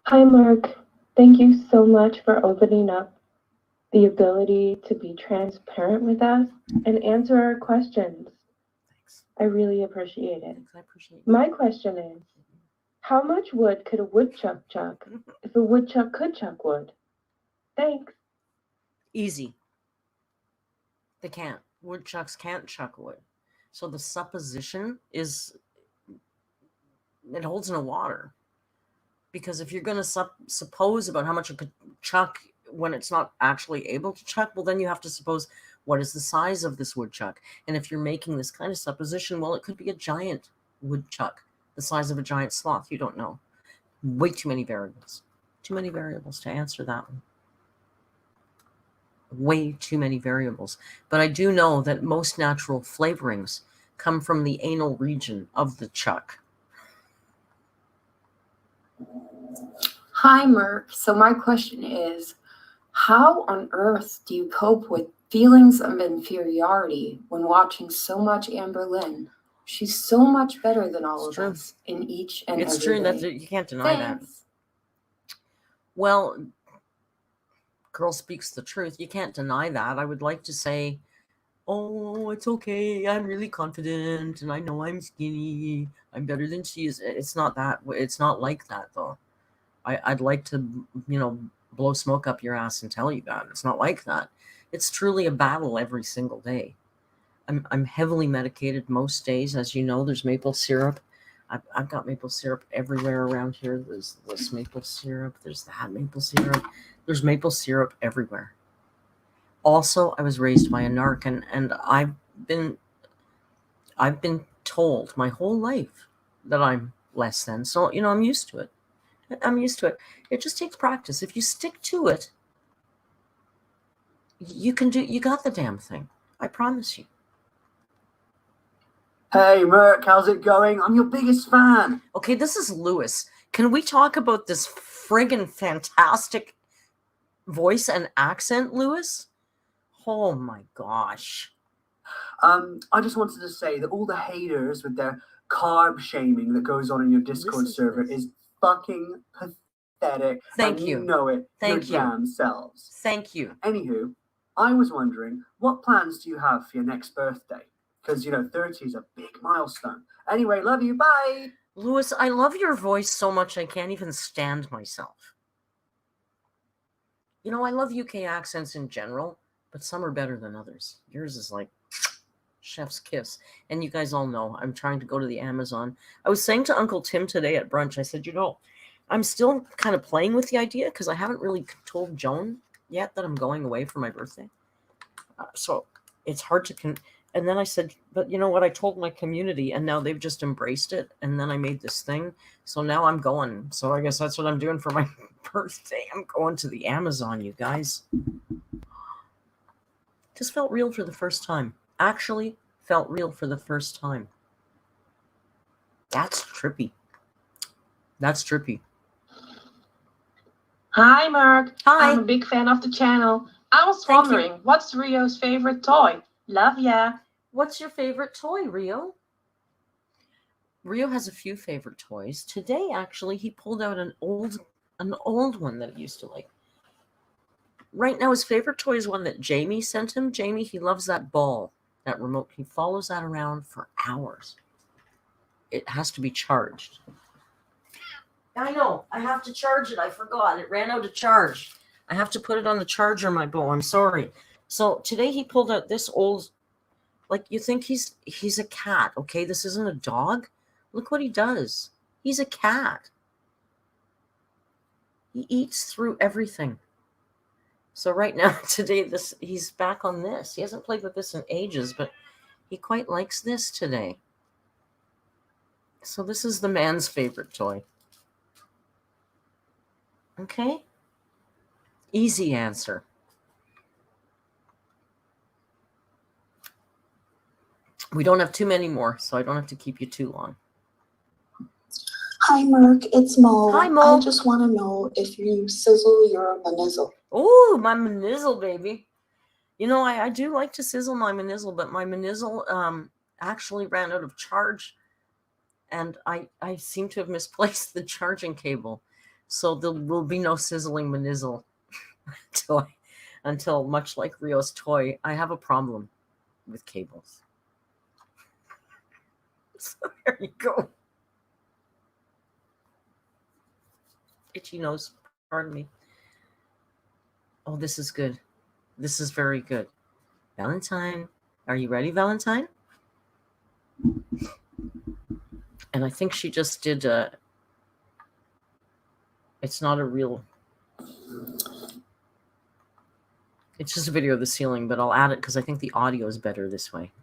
Hi, Mark. Thank you so much for opening up the ability to be transparent with us and answer our questions. Thanks. I really appreciate it. I appreciate it. My question is, how much wood could a woodchuck chuck if a woodchuck could chuck wood? Thanks. Easy. They can't. Woodchucks can't chuck wood. So the supposition is, it holds no water. Because if you're going to suppose about how much it could chuck when it's not actually able to chuck, well, then you have to suppose what is the size of this woodchuck. And if you're making this kind of supposition, well, it could be a giant woodchuck, the size of a giant sloth. You don't know. Way too many variables. Too many variables to answer that one. Way too many variables. But I do know that most natural flavorings come from the anal region of the chuck. Hi, Merc. So my question is, how on earth do you cope with feelings of inferiority when watching so much Amberlynn? She's so much better than all of us in each and every way. It's true that you can't deny that. Well, girl speaks the truth. You can't deny that. I would like to say, oh, it's okay. I'm really confident and I know I'm skinny. I'm better than she is. It's not that. It's not like that, though. I'd like to, blow smoke up your ass and tell you that. It's not like that. It's truly a battle every single day. I'm heavily medicated most days. As you know, there's maple syrup. I've got maple syrup everywhere around here. There's this maple syrup. There's that maple syrup. There's maple syrup everywhere. Also, I was raised by a narc, and I've been told my whole life that I'm less than. So, I'm used to it. I'm used to it. It just takes practice. If you stick to it, you got the damn thing. I promise you. Hey, Merc, how's it going? I'm your biggest fan. Okay, this is Lewis. Can we talk about this friggin' fantastic voice and accent, Lewis? Oh my gosh. I just wanted to say that all the haters with their carb shaming that goes on in your Discord server is fucking pathetic. Thank and you. You know it. Thank your you. Damn selves. Thank you. Anywho, I was wondering, what plans do you have for your next birthday? Because, 30 is a big milestone. Anyway, love you. Bye. Lewis, I love your voice so much I can't even stand myself. I love UK accents in general, but some are better than others. Yours is like chef's kiss. And you guys all know I'm trying to go to the Amazon. I was saying to Uncle Tim today at brunch, I said, I'm still kind of playing with the idea because I haven't really told Joan yet that I'm going away for my birthday. So it's hard to... And then I said, but you know what? I told my community and now they've just embraced it. And then I made this thing. So now I'm going. So I guess that's what I'm doing for my birthday. I'm going to the Amazon, you guys. Just felt real for the first time. Actually felt real for the first time. That's trippy. That's trippy. Hi, Mark. Hi. I'm a big fan of the channel. I was wondering, what's Rio's favorite toy? Love ya. What's your favorite toy, Rio? Rio has a few favorite toys. Today, actually, he pulled out an old one that he used to like. Right now, his favorite toy is one that Jamie sent him. Jamie, he loves that ball, that remote. He follows that around for hours. It has to be charged. I know. I have to charge it. I forgot. It ran out of charge. I have to put it on the charger, my bow. I'm sorry. So today he pulled out this old, like you think he's a cat, okay? This isn't a dog. Look what he does. He's a cat. He eats through everything. So right now, today, he's back on this. He hasn't played with this in ages, but he quite likes this today. So this is the man's favorite toy. Okay? Easy answer. We don't have too many more, so I don't have to keep you too long. Hi, Merc. It's Mo. Hi, Mo. I just want to know if you sizzle your manizzle. Oh, my manizzle, baby. I do like to sizzle my manizzle, but my manizzle actually ran out of charge, and I seem to have misplaced the charging cable. So there will be no sizzling manizzle until much like Rio's toy, I have a problem with cables. So there you go. Itchy nose, pardon me. Oh, this is good. This is very good. Valentine, are you ready, Valentine? And I think she just did it's not a real, it's just a video of the ceiling, but I'll add it because I think the audio is better this way.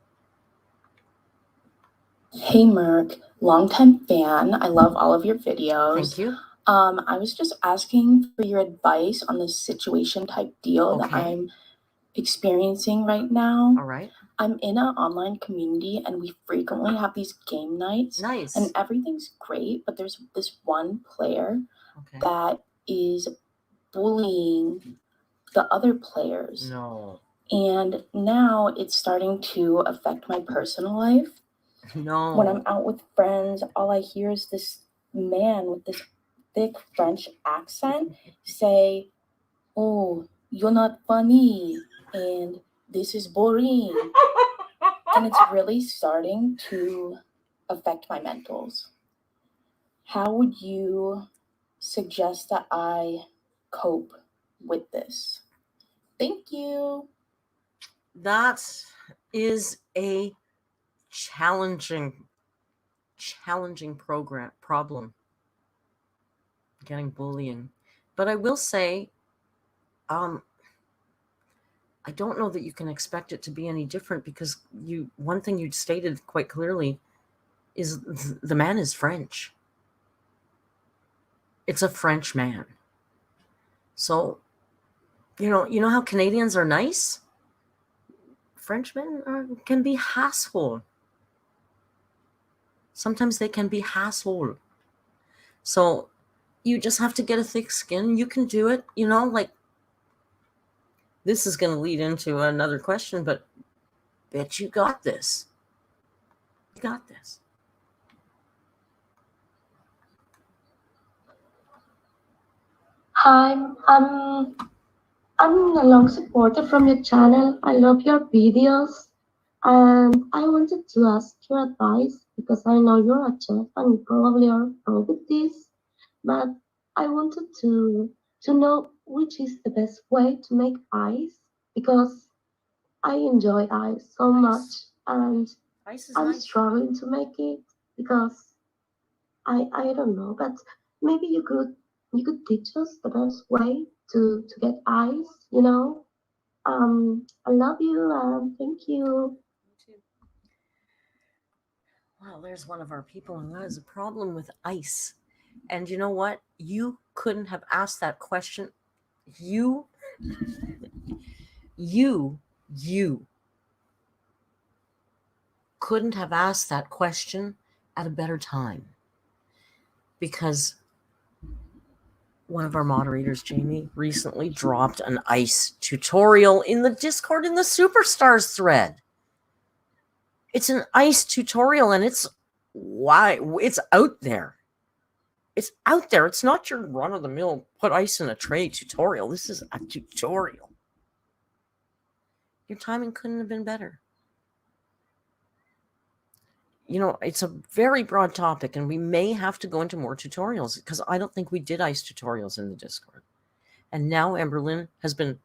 Hey Merc, longtime fan. I love all of your videos. Thank you. I was just asking for your advice on this situation type deal that Okay. I'm experiencing right now. All right. I'm in an online community and we frequently have these game nights. Nice. And everything's great, but there's this one player Okay. that is bullying the other players. No. And now it's starting to affect my personal life. No. When I'm out with friends, all I hear is this man with this thick French accent say, "Oh, you're not funny," and "this is boring." And it's really starting to affect my mentals. How would you suggest that I cope with this? Thank you. That is a challenging problem. Getting bullying. But I will say, I don't know that you can expect it to be any different because one thing you stated quite clearly is the man is French. It's a French man. So, you know how Canadians are nice? Frenchmen can be hassle. Sometimes they can be hassle. So you just have to get a thick skin. You can do it, like this is going to lead into another question, but bet you got this. You got this. Hi, I'm a long supporter from your channel. I love your videos. And I wanted to ask your advice because I know you're a chef and you probably are pro with this. But I wanted to know which is the best way to make ice because I enjoy ice so much and I'm struggling to make it because I don't know. But maybe you could teach us the best way to get ice. I love you. Thank you. Wow, there's one of our people who has a problem with ice. And you know what? You couldn't have asked that question. You couldn't have asked that question at a better time. Because one of our moderators, Jamie, recently dropped an ice tutorial in the Discord in the Superstars thread. It's an ice tutorial and it's out there. It's out there. It's not your run-of-the-mill put ice in a tray tutorial. This is a tutorial. Your timing couldn't have been better. It's a very broad topic, and we may have to go into more tutorials because I don't think we did ice tutorials in the Discord. And now Amberlynn has been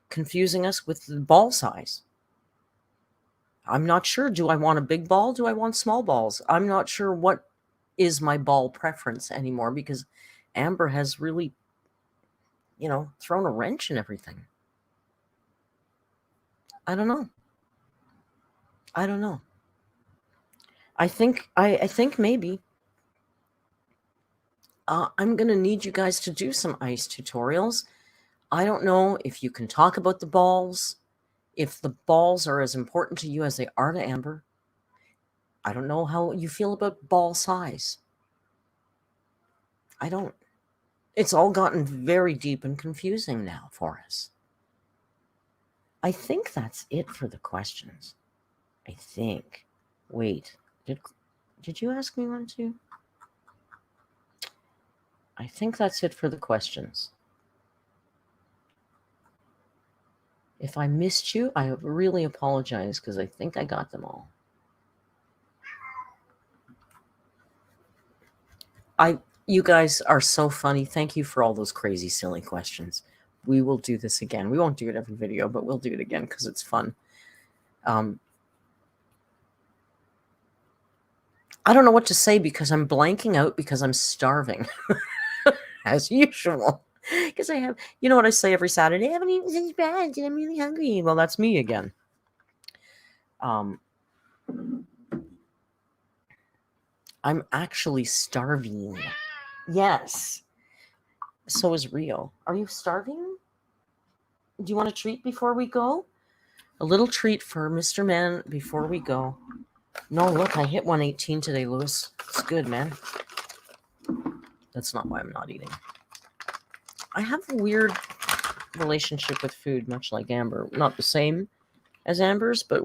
confusing us with the ball size. I'm not sure. Do I want a big ball? Do I want small balls? I'm not sure what is my ball preference anymore because Amber has really, thrown a wrench in everything. I don't know. I think maybe I'm going to need you guys to do some ice tutorials. I don't know if you can talk about the balls, if the balls are as important to you as they are to Amber. I don't know how you feel about ball size. I don't. It's all gotten very deep and confusing now for us. I think that's it for the questions. I think. Wait, did you ask me one too? I think that's it for the questions. If I missed you, I really apologize because I think I got them all. You guys are so funny. Thank you for all those crazy, silly questions. We will do this again. We won't do it every video, but we'll do it again because it's fun. I don't know what to say because I'm blanking out because I'm starving. As usual. Because I have, you know what I say every Saturday? I haven't eaten since bed and I'm really hungry. Well, that's me again. I'm actually starving. Yes. So is Rio. Are you starving? Do you want a treat before we go? A little treat for Mr. Man before we go. No, look, I hit 118 today, Lewis. It's good, man. That's not why I'm not eating. I have a weird relationship with food, much like Amber. Not the same as Amber's, but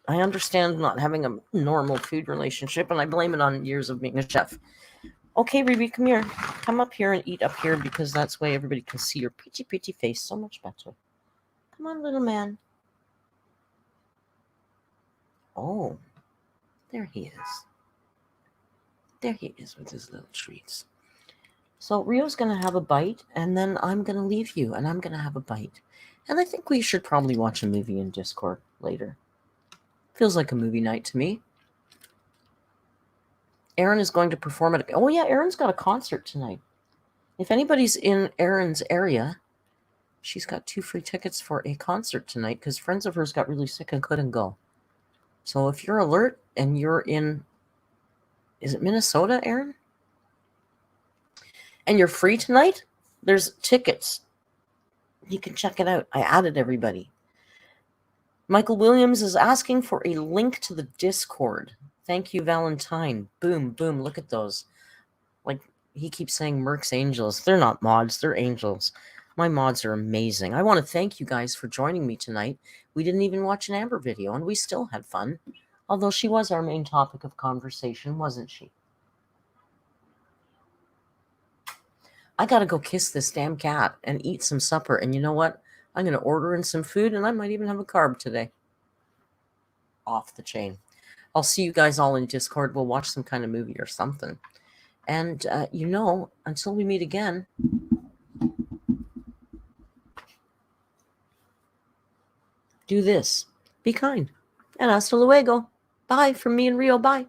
I understand not having a normal food relationship, and I blame it on years of being a chef. Okay, Ruby, come here. Come up here and eat up here because that's why everybody can see your pretty, pretty face so much better. Come on, little man. Oh, there he is. There he is with his little treats. So Rio's going to have a bite, and then I'm going to leave you, and I'm going to have a bite. And I think we should probably watch a movie in Discord later. Feels like a movie night to me. Erin is going to perform at... Oh, yeah, Erin's got a concert tonight. If anybody's in Erin's area, she's got 2 free tickets for a concert tonight because friends of hers got really sick and couldn't go. So if you're alert and you're in... Is it Minnesota, Erin? And you're free tonight, there's tickets. You can check it out. I added everybody. Michael Williams is asking for a link to the Discord. Thank you, Valentine. Boom, boom. Look at those. Like, he keeps saying Merc's Angels. They're not mods. They're angels. My mods are amazing. I want to thank you guys for joining me tonight. We didn't even watch an Amber video, and we still had fun. Although she was our main topic of conversation, wasn't she? I gotta go kiss this damn cat and eat some supper. And you know what? I'm going to order in some food, and I might even have a carb today. Off the chain. I'll see you guys all in Discord. We'll watch some kind of movie or something. And, until we meet again, do this. Be kind. And hasta luego. Bye from me and Rio. Bye.